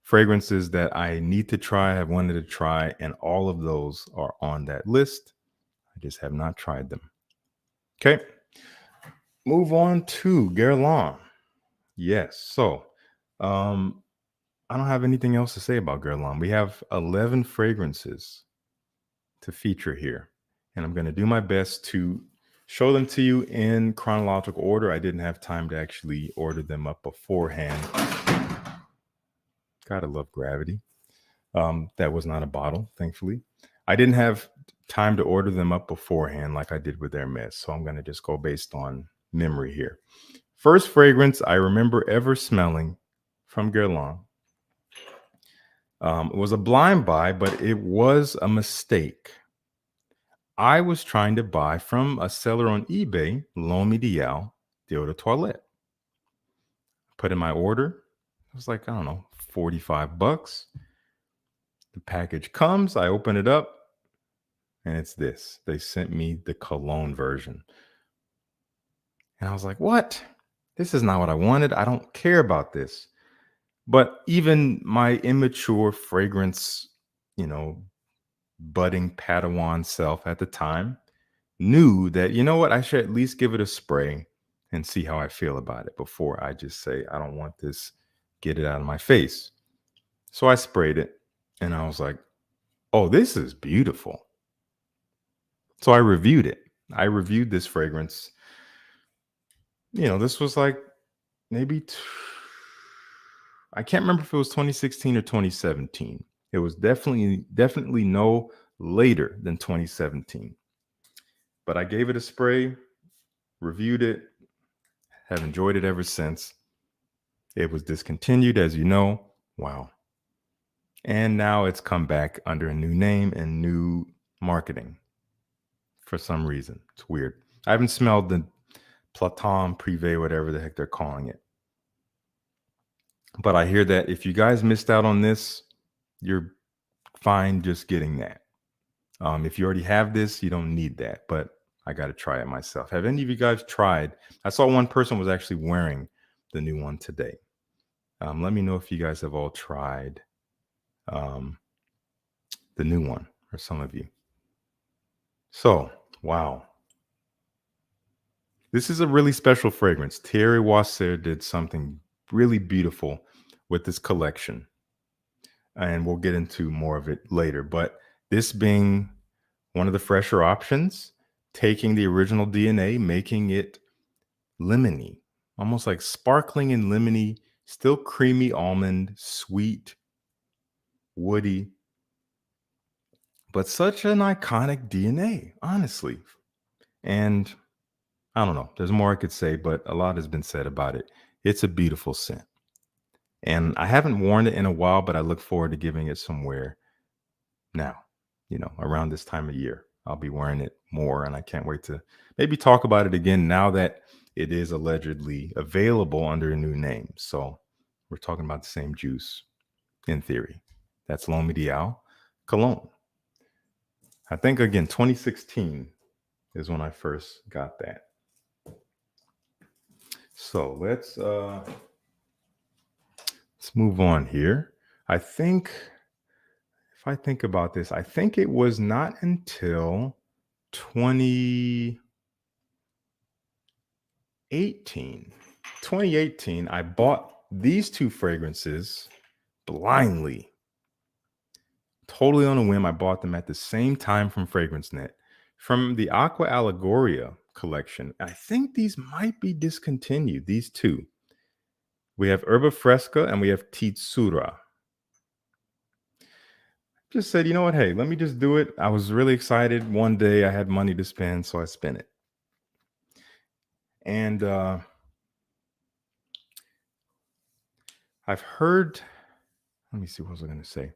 fragrances that I need to try, have wanted to try, and all of those are on that list. I just have not tried them. Okay. Move on to Guerlain. Yes. So, I don't have anything else to say about Guerlain. We have 11 fragrances to feature here, and I'm going to do my best to show them to you in chronological order. I didn't have time to actually order them up beforehand. Gotta love gravity. That was not a bottle, thankfully. I didn't have time to order them up beforehand like I did with Hermes, so I'm going to just go based on memory here. First fragrance I remember ever smelling from Guerlain. It was a blind buy, but it was a mistake. I was trying to buy from a seller on eBay, L'Homme Ideal d'Eau de Toilette. Put in my order. It was like, I don't know, $45. The package comes, I open it up, and it's this. They sent me the cologne version. And I was like, what? This is not what I wanted. I don't care about this. But even my immature fragrance, budding Padawan self at the time knew that, you know what, I should at least give it a spray and see how I feel about it before I just say, I don't want this, get it out of my face. So I sprayed it and I was like, oh, this is beautiful. So I reviewed it. I reviewed this fragrance. This was like maybe, I can't remember if it was 2016 or 2017. It was definitely no later than 2017. But I gave it a spray, reviewed it, have enjoyed it ever since. It was discontinued, as you know. Wow. And now it's come back under a new name and new marketing for some reason. It's weird. I haven't smelled the Platon Privé, whatever the heck they're calling it. But I hear that if you guys missed out on this, you're fine just getting that. If you already have this, you don't need that. But I got to try it myself. Have any of you guys tried? I saw one person was actually wearing the new one today. Let me know if you guys have all tried the new one, or some of you. So, wow. This is a really special fragrance. Thierry Wasser did something really beautiful with this collection. And we'll get into more of it later. But this being one of the fresher options, taking the original DNA, making it lemony, almost like sparkling and lemony, still creamy almond, sweet, woody, but such an iconic DNA, honestly. And I don't know, there's more I could say, but a lot has been said about it. It's a beautiful scent. And I haven't worn it in a while, but I look forward to giving it some wear now, around this time of year. I'll be wearing it more, and I can't wait to maybe talk about it again now that it is allegedly available under a new name. So we're talking about the same juice in theory. That's L'Homme Ideal Cologne. I think, again, 2016 is when I first got that. So let's move on here. I think, if I think about this, I think it was not until 2018, I bought these two fragrances blindly. Totally on a whim. I bought them at the same time from FragranceNet, from the Aqua Allegoria collection. I think these might be discontinued, these two. We have Erba Fresca and we have Titsura. Just said, you know what? Hey, let me just do it. I was really excited. One day I had money to spend, so I spent it. And I've heard, let me see what was I going to say.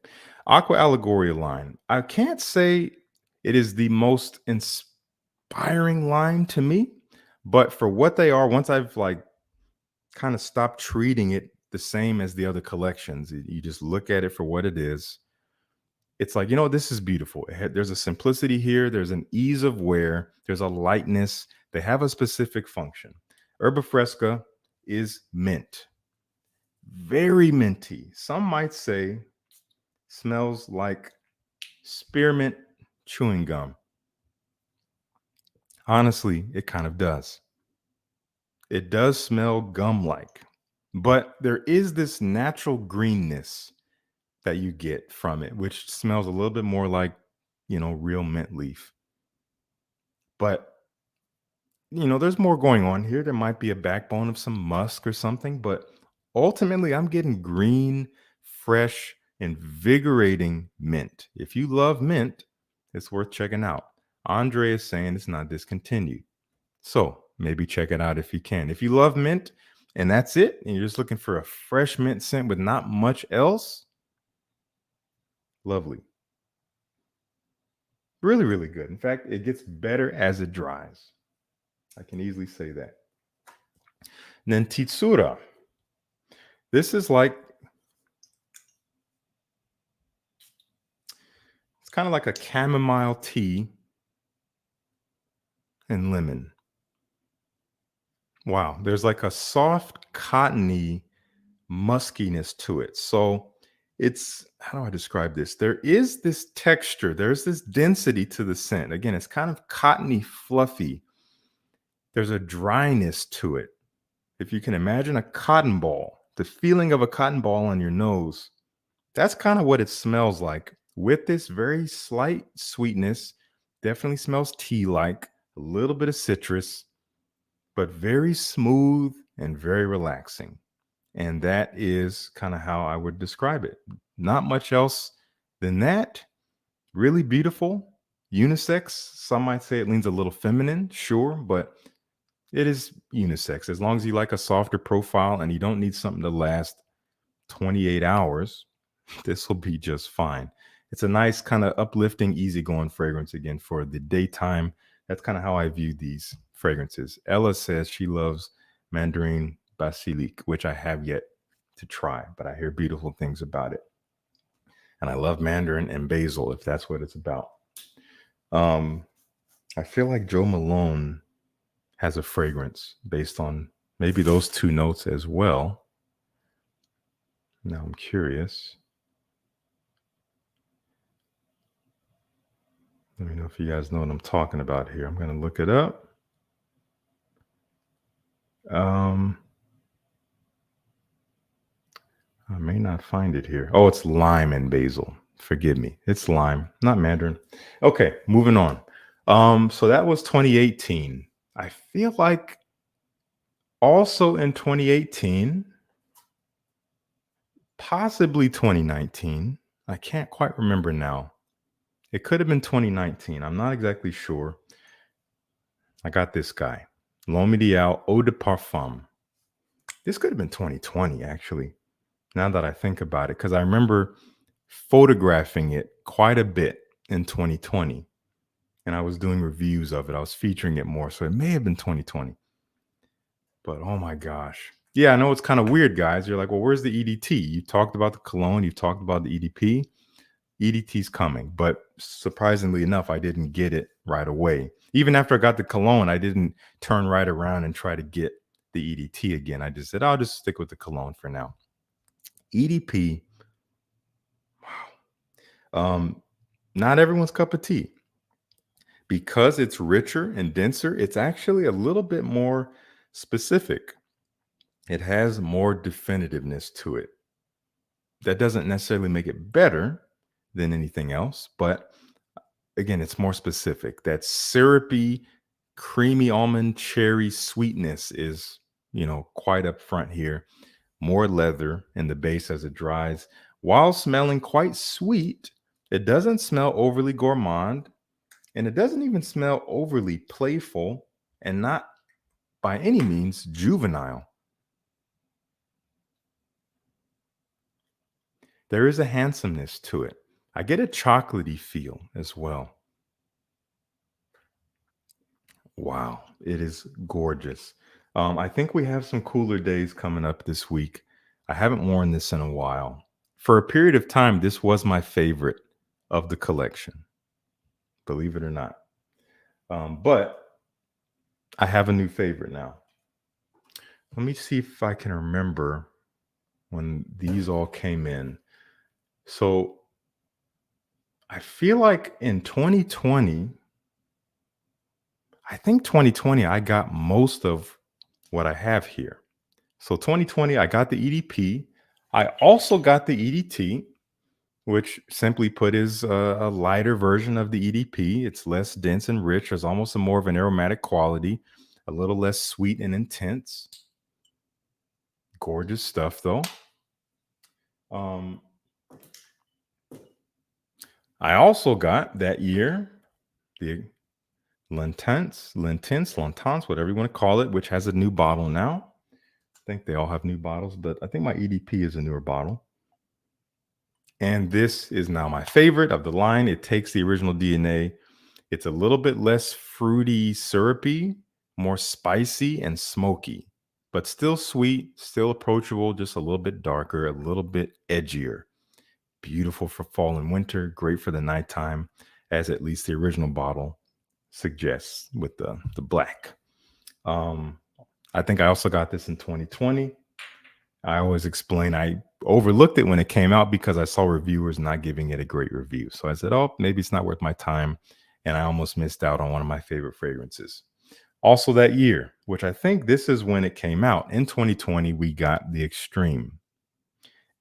Aqua Allegoria line. I can't say it is the most inspiring line to me, but for what they are, once I've like kind of stopped treating it the same as the other collections, you just look at it for what it is. It's like, this is beautiful. There's a simplicity here. There's an ease of wear. There's a lightness. They have a specific function. Herba Fresca is mint. Very minty. Some might say smells like spearmint chewing gum. Honestly, it kind of does. It does smell gum-like, but there is this natural greenness that you get from it, which smells a little bit more like, real mint leaf. But, there's more going on here. There might be a backbone of some musk or something, but ultimately I'm getting green, fresh, invigorating mint. If you love mint, it's worth checking out. Andre is saying it's not discontinued. So maybe check it out if you can. If you love mint and that's it, and you're just looking for a fresh mint scent with not much else, lovely. Really, really good. In fact, it gets better as it dries. I can easily say that. And then Titsura. This is like, it's kind of like a chamomile tea and lemon. Wow, there's like a soft, cottony muskiness to it. So it's, how do I describe this? There is this texture, there's this density to the scent. Again, it's kind of cottony, fluffy. There's a dryness to it. If you can imagine a cotton ball, the feeling of a cotton ball on your nose, that's kind of what it smells like, with this very slight sweetness. Definitely smells tea-like, a little bit of citrus, but very smooth and very relaxing. And that is kind of how I would describe it. Not much else than that. Really beautiful, unisex. Some might say it leans a little feminine, sure, but it is unisex. As long as you like a softer profile and you don't need something to last 28 hours, this will be just fine. It's a nice kind of uplifting, easygoing fragrance again for the daytime. That's kind of how I view these fragrances. Ella says she loves Mandarin Basilic, which I have yet to try, but I hear beautiful things about it. And I love Mandarin and basil, if that's what it's about. I feel like Joe Malone has a fragrance based on maybe those two notes as well. Now I'm curious. Let me know if you guys know what I'm talking about here. I'm going to look it up. I may not find it here. Oh, it's lime and basil. Forgive me. It's lime, not mandarin. Okay, moving on. So that was 2018. I feel like also in 2018, possibly 2019. I can't quite remember now. It could have been 2019. I'm not exactly sure. I got this guy. L'Homme Ideal Eau de Parfum. This could have been 2020, actually, now that I think about it, because I remember photographing it quite a bit in 2020. And I was doing reviews of it. I was featuring it more. So it may have been 2020. But oh my gosh. Yeah, I know it's kind of weird, guys. You're like, well, where's the EDT? You talked about the cologne. You talked about the EDP. EDT's coming. But surprisingly enough, I didn't get it right away. Even after I got the cologne, I didn't turn right around and try to get the EDT again. I just said, I'll just stick with the cologne for now. EDP. Wow. Not everyone's cup of tea. Because it's richer and denser, it's actually a little bit more specific. It has more definitiveness to it. That doesn't necessarily make it better than anything else, but again, it's more specific. That syrupy, creamy almond cherry sweetness is, quite up front here. More leather in the base as it dries. While smelling quite sweet, it doesn't smell overly gourmand. And it doesn't even smell overly playful and not by any means juvenile. there is a handsomeness to it. I get a chocolatey feel as well. Wow, it is gorgeous. I think we have some cooler days coming up this week. I haven't worn this in a while. For a period of time, this was my favorite of the collection, believe it or not. But I have a new favorite now. Let me see if I can remember when these all came in. So I feel like in 2020, I think 2020, I got most of what I have here. So 2020, I got the EDP. I also got the EDT, which simply put is a lighter version of the EDP. It's less dense and rich. There's almost a more of an aromatic quality, a little less sweet and intense. Gorgeous stuff, though. I also got that year the Lentence, whatever you want to call it, which has a new bottle now. I think they all have new bottles, but I think my EDP is a newer bottle. And this is now my favorite of the line. It takes the original DNA. It's a little bit less fruity, syrupy, more spicy and smoky, but still sweet, still approachable, just a little bit darker, a little bit edgier. Beautiful for fall and winter, great for the nighttime, as at least the original bottle suggests with the black. I think I also got this in 2020. I always explain I overlooked it when it came out because I saw reviewers not giving it a great review. So I said, oh, maybe it's not worth my time. And I almost missed out on one of my favorite fragrances. Also that year, which I think this is when it came out, in 2020, we got the Extreme.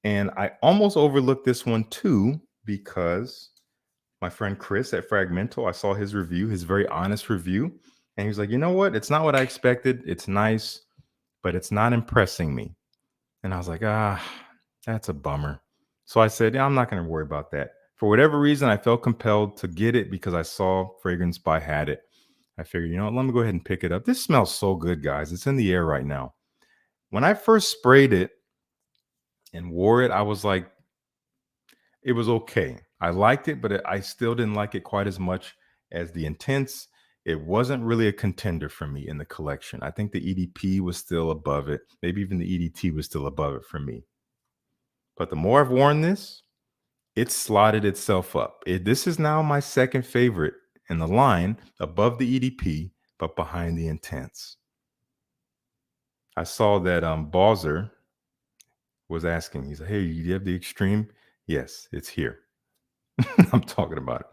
And I almost overlooked this one too, because my friend Chris at Fragmental, I saw his review, his very honest review. And he was like, you know what? It's not what I expected. It's nice, but it's not impressing me. And I was like, that's a bummer. So I said, yeah, I'm not going to worry about that. For whatever reason, I felt compelled to get it because I saw Fragrance By had it. I figured, you know what, let me go ahead and pick it up. This smells so good, guys. It's in the air right now. When I first sprayed it and wore it, I was like, it was okay. I liked it, but I still didn't like it quite as much as the Intense. It wasn't really a contender for me in the collection. I think the EDP was still above it. Maybe even the EDT was still above it for me. But the more I've worn this, it's slotted itself up. This is now my second favorite in the line, above the EDP, but behind the Intense. I saw that Bowser was asking. He said, hey, you have the Extreme? Yes, it's here. I'm talking about it.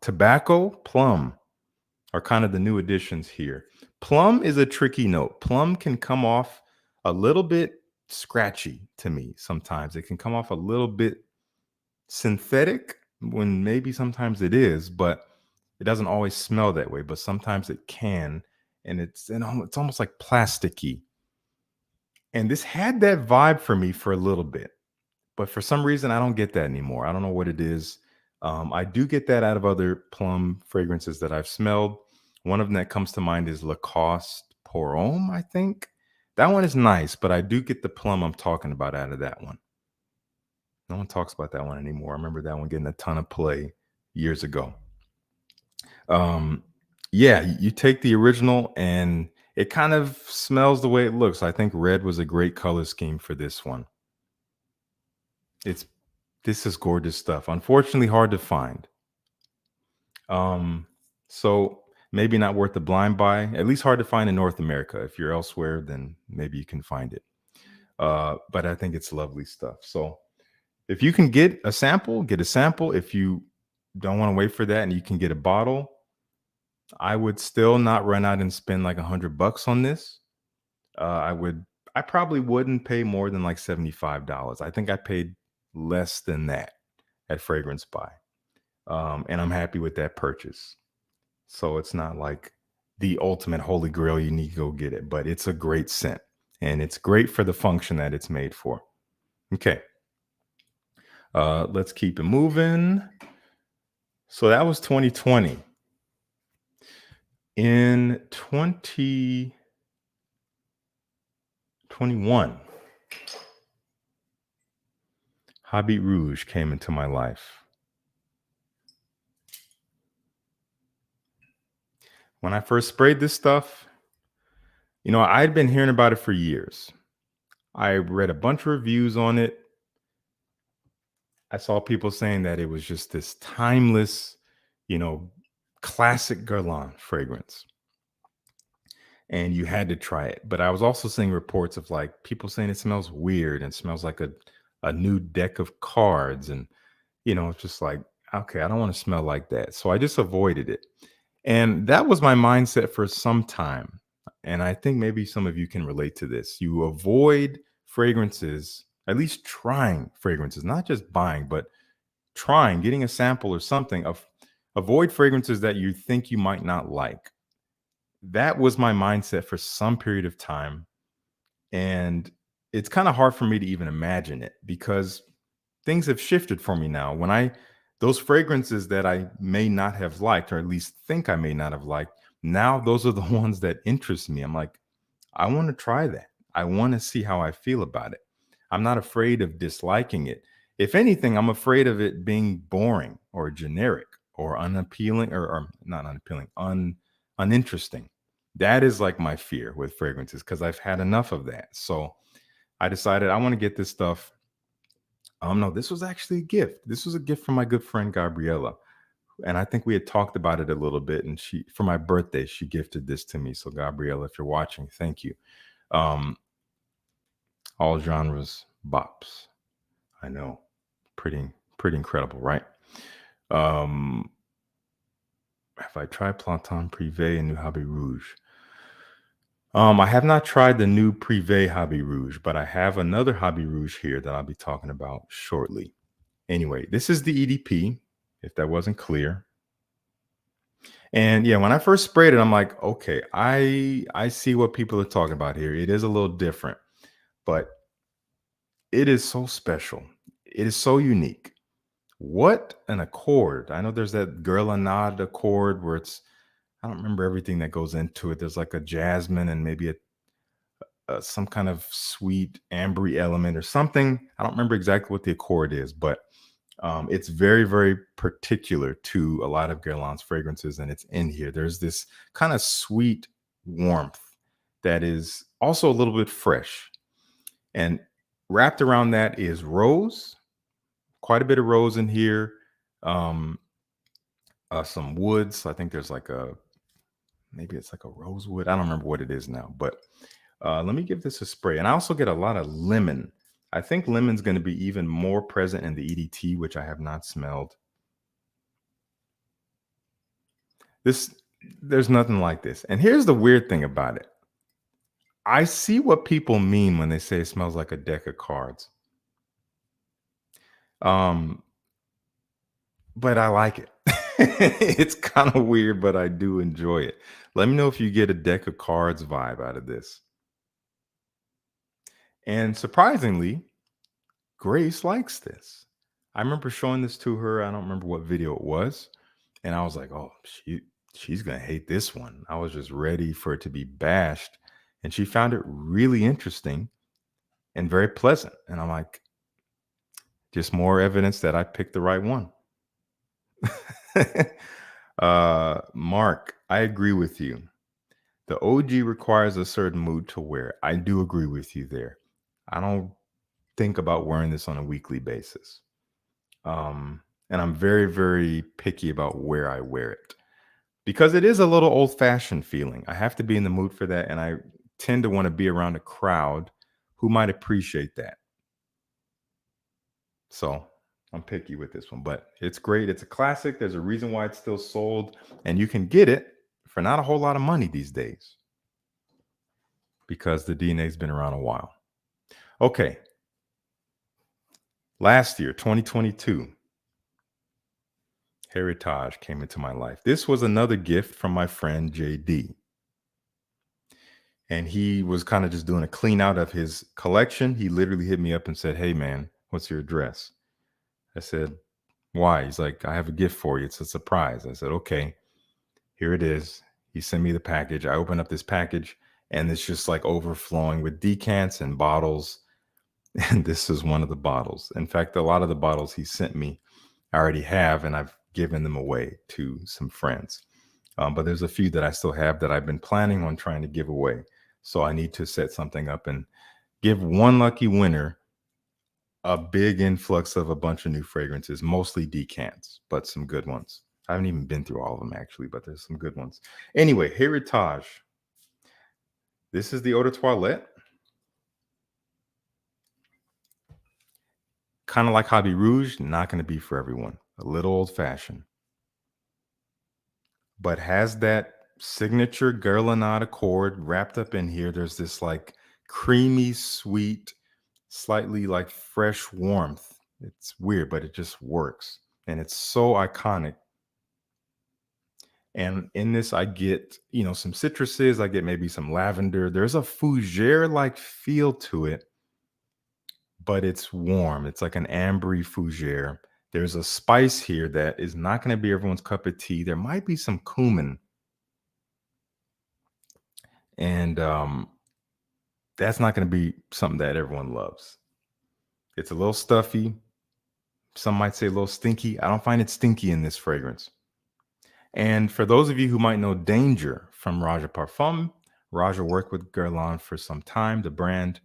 Tobacco, plum are kind of the new additions here. Plum is a tricky note. Plum can come off a little bit scratchy to me sometimes. It can come off a little bit synthetic when maybe sometimes it is, but it doesn't always smell that way. But sometimes it can, and it's almost like plasticky. And this had that vibe for me for a little bit. But for some reason, I don't get that anymore. I don't know what it is. I do get that out of other plum fragrances that I've smelled. One of them that comes to mind is Lacoste Pour Homme, I think. That one is nice, but I do get the plum I'm talking about out of that one. No one talks about that one anymore. I remember that one getting a ton of play years ago. Yeah, you take the original and it kind of smells the way it looks. I think red was a great color scheme for this one. This is gorgeous stuff. Unfortunately, hard to find. So maybe not worth the blind buy. At least hard to find in North America. If you're elsewhere, then maybe you can find it. But I think it's lovely stuff. So if you can get a sample, get a sample. If you don't want to wait for that and you can get a bottle, I would still not run out and spend like $100 on this. I probably wouldn't pay more than like $75. I think I paid less than that at Fragrance Buy. And I'm happy with that purchase. So it's not like the ultimate holy grail, you need to go get it, but it's a great scent and it's great for the function that it's made for. Okay. Let's keep it moving. So that was 2020. In 2021, Hobby Rouge came into my life. When I first sprayed this stuff, I'd been hearing about it for years. I read a bunch of reviews on it. I saw people saying that it was just this timeless, you know, classic Guerlain fragrance. And you had to try it. But I was also seeing reports of like people saying it smells weird and smells like a new deck of cards. And, it's just like, okay, I don't want to smell like that. So I just avoided it. And that was my mindset for some time. And I think maybe some of you can relate to this. You avoid fragrances, at least trying fragrances, not just buying, but trying, getting a sample or something of avoid fragrances that you think you might not like. That was my mindset for some period of time. And it's kind of hard for me to even imagine it because things have shifted for me now. Those fragrances that I may not have liked, or at least think I may not have liked, now those are the ones that interest me. I'm like, I want to try that. I want to see how I feel about it. I'm not afraid of disliking it. If anything, I'm afraid of it being boring or generic or unappealing or not unappealing, uninteresting. That is like my fear with fragrances because I've had enough of that. So I decided I want to get this stuff. No, this was actually a gift. This was a gift from my good friend Gabriella. And I think we had talked about it a little bit. And for my birthday, she gifted this to me. So Gabriella, if you're watching, thank you. All genres bops. I know. Pretty incredible, right? Have I tried Planton Privé and New Hobby Rouge? I have not tried the new Privé Hobby Rouge, but I have another Hobby Rouge here that I'll be talking about shortly. Anyway, this is the EDP, if that wasn't clear. And yeah, when I first sprayed it, I'm like, okay, I see what people are talking about here. It is a little different, but it is so special. It is so unique. What an accord. I know there's that Guerlain accord where I don't remember everything that goes into it. There's like a jasmine and maybe some kind of sweet ambery element or something. I don't remember exactly what the accord is, but it's very, very particular to a lot of Guerlain's fragrances, and it's in here. There's this kind of sweet warmth that is also a little bit fresh. And wrapped around that is rose, quite a bit of rose in here. Some woods. I think there's maybe it's like a rosewood. I don't remember what it is now, but let me give this a spray. And I also get a lot of lemon. I think lemon's going to be even more present in the EDT, which I have not smelled. There's nothing like this. And here's the weird thing about it. I see what people mean when they say it smells like a deck of cards. But I like it. It's kind of weird, but I do enjoy it. Let me know if you get a deck of cards vibe out of this. And surprisingly, Grace likes this. I remember showing this to her. I don't remember what video it was. And I was like, oh, she's going to hate this one. I was just ready for it to be bashed. And she found it really interesting and very pleasant. And I'm like, just more evidence that I picked the right one. Mark, I agree with you. The OG requires a certain mood to wear. I do agree with you there. I don't think about wearing this on a weekly basis. And I'm very, very picky about where I wear it because it is a little old-fashioned feeling. I have to be in the mood for that. And I tend to want to be around a crowd who might appreciate that. So I'm picky with this one, but it's great. It's a classic. There's a reason why it's still sold, and you can get it for not a whole lot of money these days because the DNA's been around a while. Okay. Last year, 2022, Heritage came into my life. This was another gift from my friend JD. And he was kind of just doing a clean out of his collection. He literally hit me up and said, hey, man, what's your address? I said, why? He's like, I have a gift for you. It's a surprise. I said, okay, here it is. He sent me the package. I opened up this package and it's just like overflowing with decants and bottles. And this is one of the bottles. In fact, a lot of the bottles he sent me, I already have, and I've given them away to some friends. But there's a few that I still have that I've been planning on trying to give away. So I need to set something up and give one lucky winner a big influx of a bunch of new fragrances, mostly decants, but some good ones. I haven't even been through all of them actually, but there's some good ones. Anyway, Heritage. This is the Eau de Toilette. Kind of like Hobby Rouge, not going to be for everyone. A little old fashioned, but has that signature Guerlain accord wrapped up in here. There's this like creamy, sweet, slightly like fresh warmth. It's weird, but it just works. And it's so iconic. And in this, I get, some citruses. I get maybe some lavender. There's a fougere-like feel to it, but it's warm. It's like an ambery fougere. There's a spice here that is not going to be everyone's cup of tea. There might be some cumin. And that's not going to be something that everyone loves. It's a little stuffy. Some might say a little stinky. I don't find it stinky in this fragrance. And for those of you who might know Danger from Rouge Parfum, Rouge worked with Guerlain for some time, the brand,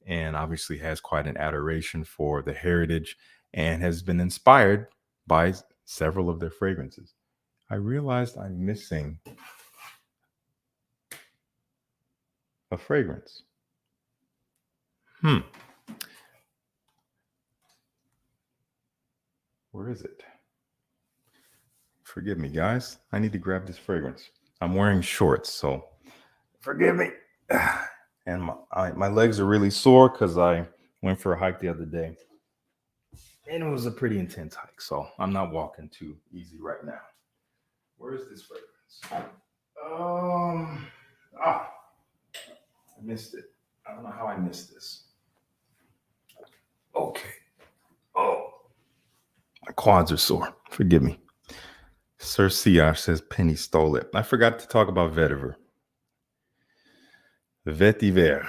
and obviously has quite an adoration for the heritage and has been inspired by several of their fragrances. I realized I'm missing a fragrance. Where is it? Forgive me, guys. I need to grab this fragrance. I'm wearing shorts, so forgive me. And my legs are really sore because I went for a hike the other day. And it was a pretty intense hike, so I'm not walking too easy right now. Where is this fragrance? I missed it. I don't know how I missed this. Okay. Oh, my quads are sore. Forgive me. Sir Siash says Penny stole it. I forgot to talk about Vetiver. Vetiver.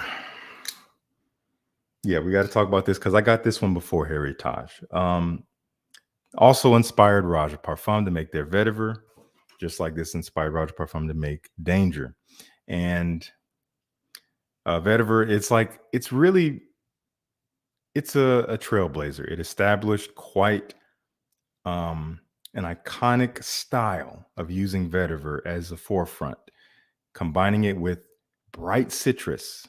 Yeah, we got to talk about this because I got this one before Heritage. Also inspired Rouge Parfum to make their Vetiver, just like this inspired Rouge Parfum to make Danger. And Vetiver, it's a trailblazer. It established quite an iconic style of using Vetiver as a forefront, combining it with bright citrus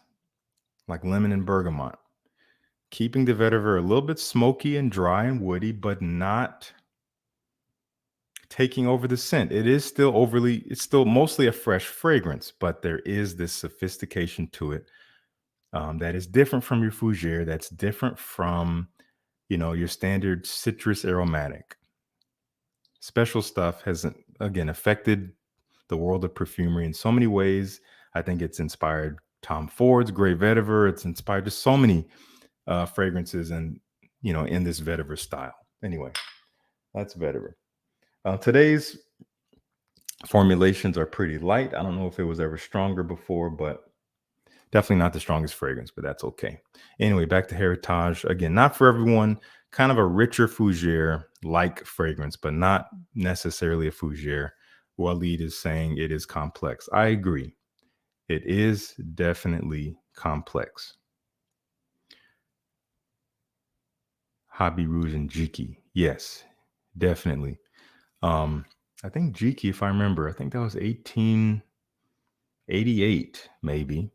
like lemon and bergamot, keeping the vetiver a little bit smoky and dry and woody, but not taking over the scent. It's still mostly a fresh fragrance, but there is this sophistication to it that is different from your fougere, that's different from, your standard citrus aromatic. Special stuff has, again, affected the world of perfumery in so many ways. I think it's inspired Tom Ford's Great Vetiver. It's inspired just so many fragrances and, in this vetiver style. Anyway, that's vetiver. Today's formulations are pretty light. I don't know if it was ever stronger before, but definitely not the strongest fragrance, but that's okay. Anyway, back to Heritage. Again, not for everyone. Kind of a richer fougere-like fragrance, but not necessarily a fougere. Walid is saying it is complex. I agree. It is definitely complex. Hobby Rouge and Jiki. Yes, definitely. I think Jiki, if I remember, I think that was 1888, maybe.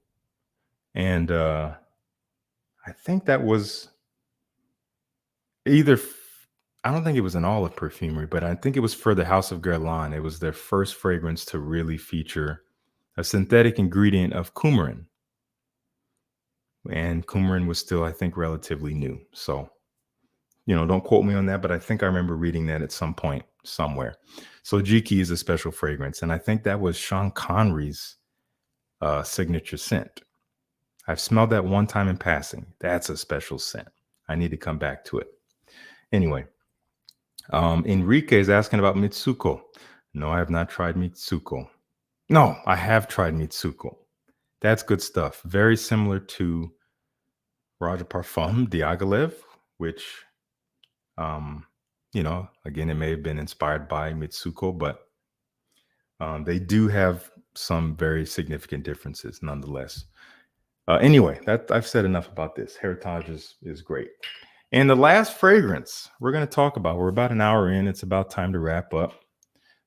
And I think that was I don't think it was in all of perfumery, but I think it was for the House of Guerlain. It was their first fragrance to really feature a synthetic ingredient of coumarin. And coumarin was still, I think, relatively new. So, don't quote me on that, but I think I remember reading that at some point somewhere. So Jiki is a special fragrance. And I think that was Sean Connery's signature scent. I've smelled that one time in passing. That's a special scent. I need to come back to it. Anyway, Enrique is asking about Mitsuko. No, I have not tried Mitsuko. No, I have tried Mitsuko. That's good stuff. Very similar to Rouge Parfum Diaghilev, which, again, it may have been inspired by Mitsuko, but they do have some very significant differences nonetheless. Anyway, I've said enough about this. Heritage is great. And the last fragrance we're going to talk about, we're about an hour in. It's about time to wrap up.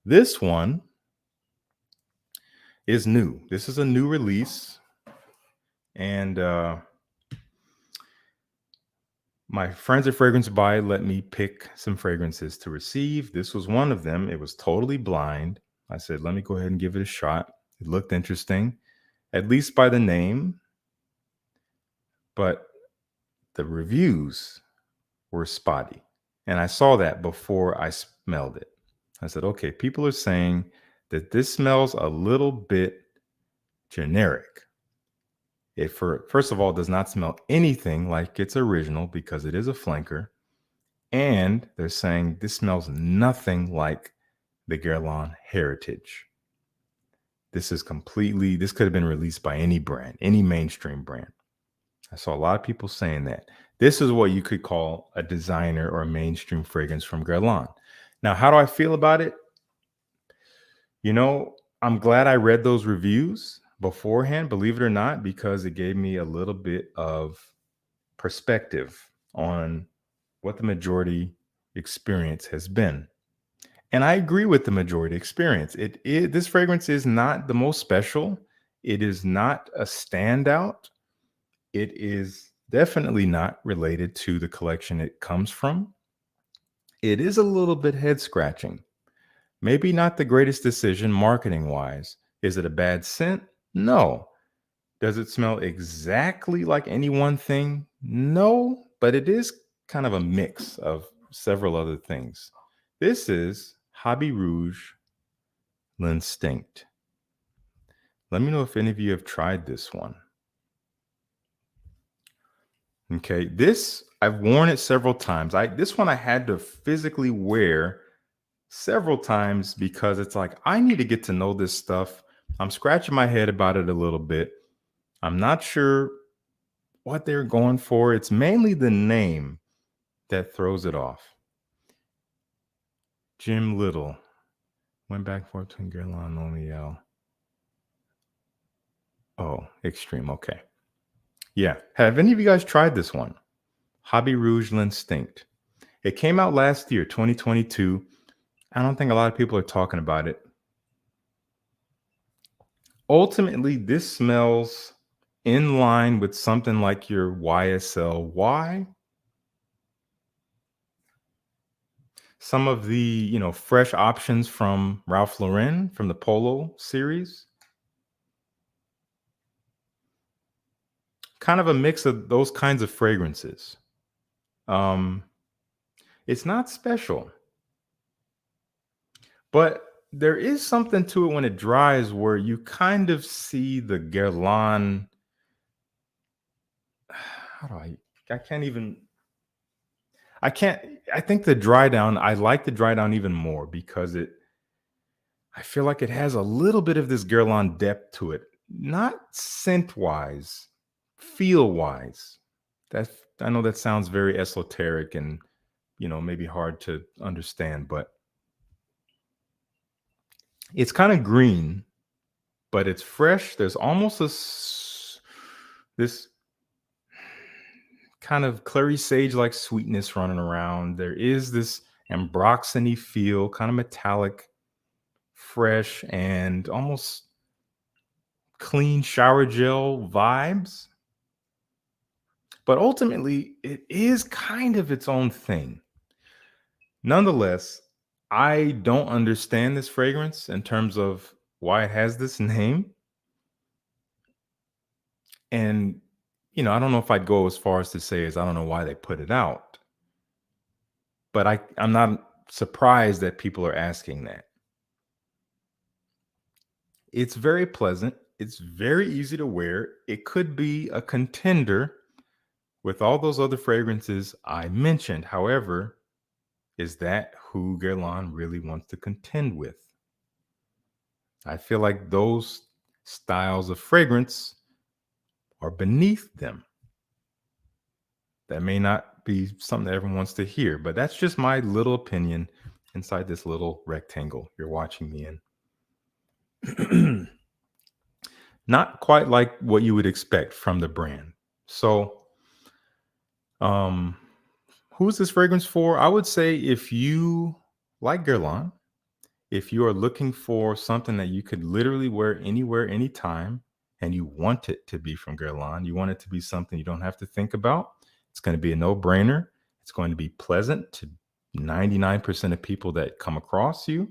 This one is new. This is a new release. And my friends at FragBuy let me pick some fragrances to receive. This was one of them. It was totally blind. I said, let me go ahead and give it a shot. It looked interesting, at least by the name. But the reviews were spotty. And I saw that before I smelled it. I said, okay, people are saying that this smells a little bit generic. It, first of all, does not smell anything like its original because it is a flanker. And they're saying this smells nothing like the Guerlain Heritage. This could have been released by any brand, any mainstream brand. I saw a lot of people saying that. This is what you could call a designer or a mainstream fragrance from Guerlain. Now, how do I feel about it? I'm glad I read those reviews beforehand, believe it or not, because it gave me a little bit of perspective on what the majority experience has been. And I agree with the majority experience. This fragrance is not the most special. It is not a standout. It is definitely not related to the collection it comes from. It is a little bit head scratching. Maybe not the greatest decision marketing wise. Is it a bad scent? No. Does it smell exactly like any one thing? No, but it is kind of a mix of several other things. This is Hobby Rouge L'Instinct. Let me know if any of you have tried this one. Okay, I've worn it several times. This one I had to physically wear several times because it's like, I need to get to know this stuff. I'm scratching my head about it a little bit. I'm not sure what they're going for. It's mainly the name that throws it off. Jim Little went back and forth between Guerlain and L'Oreal. Oh, extreme. Okay. Yeah. Have any of you guys tried this one? Hobby Rouge L'Instinct. It came out last year, 2022. I don't think a lot of people are talking about it. Ultimately, this smells in line with something like your YSL Y. Some of the, fresh options from Ralph Lauren from the Polo series. Kind of a mix of those kinds of fragrances. It's not special, but there is something to it when it dries where you kind of see the Guerlain. I think the dry down, I like the dry down even more because I feel like it has a little bit of this Guerlain depth to it. Not scent wise, feel wise. I know that sounds very esoteric and, maybe hard to understand, but it's kind of green, but it's fresh. There's almost this kind of clary sage-like sweetness running around. There is this ambroxany feel, kind of metallic, fresh, and almost clean shower gel vibes. But ultimately, it is kind of its own thing. Nonetheless, I don't understand this fragrance in terms of why it has this name. And, I don't know if I'd go as far as to say I don't know why they put it out. But I'm not surprised that people are asking that. It's very pleasant. It's very easy to wear. It could be a contender with all those other fragrances I mentioned. However, is that who Guerlain really wants to contend with? I feel like those styles of fragrance are beneath them. That may not be something that everyone wants to hear, but that's just my little opinion inside this little rectangle you're watching me in. Not quite like what you would expect from the brand. So, who's this fragrance for? I would say if you like Guerlain, if you are looking for something that you could literally wear anywhere, anytime, and you want it to be from Guerlain, you want it to be something you don't have to think about. It's going to be a no-brainer. It's going to be pleasant to 99% of people that come across you,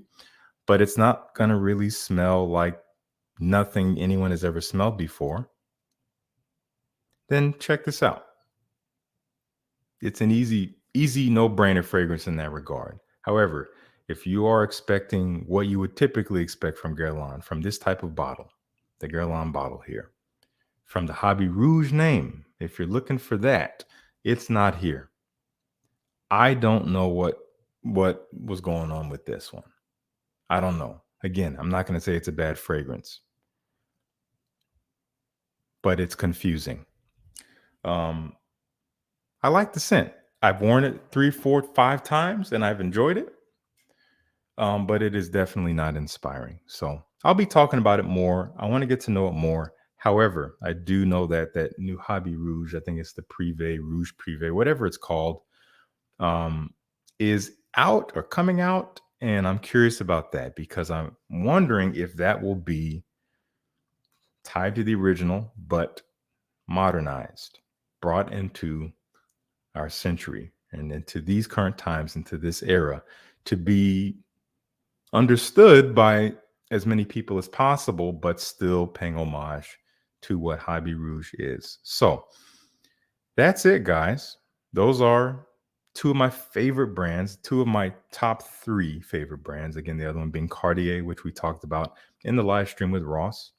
but it's not going to really smell like nothing anyone has ever smelled before. Then check this out. It's an easy no-brainer fragrance in that regard. However, if you are expecting what you would typically expect from Guerlain, from this type of bottle, the Guerlain bottle here, from the Hobby Rouge name, if you're looking for that, it's not here. I don't know what was going on with this one. I don't know. Again, I'm not going to say it's a bad fragrance, but it's confusing. I like the scent. I've worn it 3, 4, 5 times and I've enjoyed it. But it is definitely not inspiring. So I'll be talking about it more. I want to get to know it more. However, I do know that that new Hobby Rouge, I think it's the Rouge Privé, whatever it's called, is out or coming out. And I'm curious about that because I'm wondering if that will be tied to the original, but modernized, brought into our century and into these current times, into this era, to be understood by as many people as possible, but still paying homage to what Hobby Rouge is. So that's it, guys. Those are 2 of my favorite brands, 2 of my top 3 favorite brands. Again, the other one being Cartier, which we talked about in the live stream with Ross.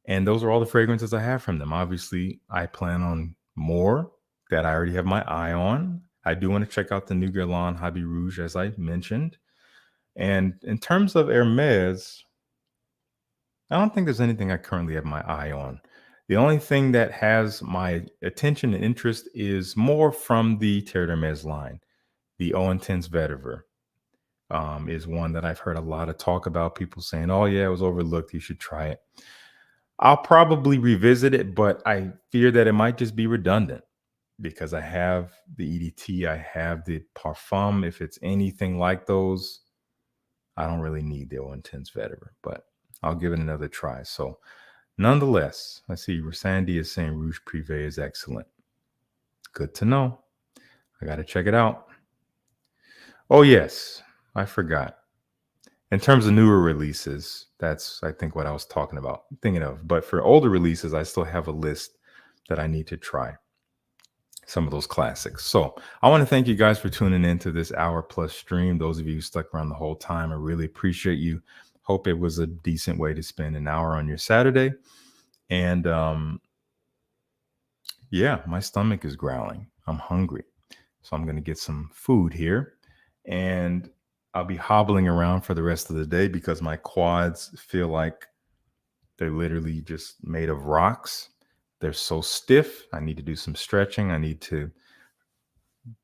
And those are all the fragrances I have from them. Obviously, I plan on more that I already have my eye on. I do want to check out the new Guerlain Hobby Rouge, as I mentioned. And in terms of Hermes, I don't think there's anything I currently have my eye on. The only thing that has my attention and interest is more from the Terre D'Hermes line. The Hermes Vetiver is one that I've heard a lot of talk about. People saying, oh, yeah, it was overlooked. You should try it. I'll probably revisit it, but I fear that it might just be redundant because I have the EDT. I have the Parfum. If it's anything like those, I don't really need the Hermes Vetiver, but I'll give it another try. So nonetheless, let's see. Sandy is saying Rouge Privé is excellent. Good to know. I got to check it out. Oh, yes. I forgot. In terms of newer releases, that's, I think, what I was thinking of. But for older releases, I still have a list that I need to try. Some of those classics. So I want to thank you guys for tuning in to this hour-plus stream. Those of you who stuck around the whole time, I really appreciate you. Hope it was a decent way to spend an hour on your Saturday. And yeah, my stomach is growling. I'm hungry. So I'm going to get some food here. And I'll be hobbling around for the rest of the day because my quads feel like they're literally just made of rocks. They're so stiff. I need to do some stretching. I need to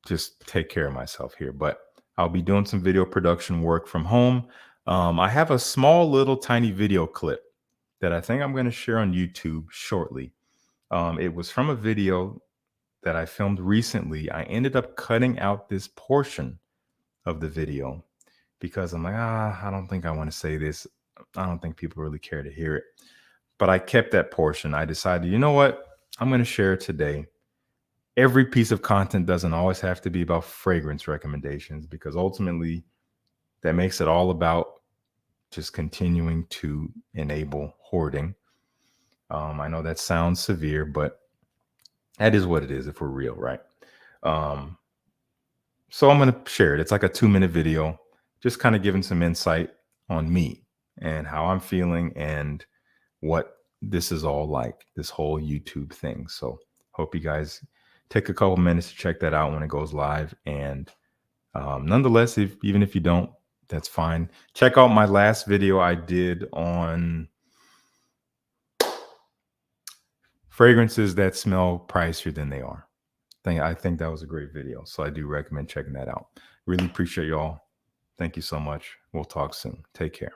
just take care of myself here. But I'll be doing some video production work from home. I have a small little tiny video clip that I think I'm going to share on YouTube shortly. It was from a video that I filmed recently. I ended up cutting out this portion of the video because I'm like, I don't think I want to say this. I don't think people really care to hear it. But I kept that portion. I decided, you know what? I'm going to share it today. Every piece of content doesn't always have to be about fragrance recommendations because ultimately that makes it all about just continuing to enable hoarding. I know that sounds severe, but that is what it is if we're real, right? So I'm going to share it. It's like a 2-minute video, just kind of giving some insight on me and how I'm feeling and what this is all like, this whole YouTube thing. So hope you guys take a couple minutes to check that out when it goes live. And nonetheless, even if you don't, that's fine. Check out my last video I did on fragrances that smell pricier than they are. I think that was a great video. So I do recommend checking that out. Really appreciate y'all. Thank you so much. We'll talk soon. Take care.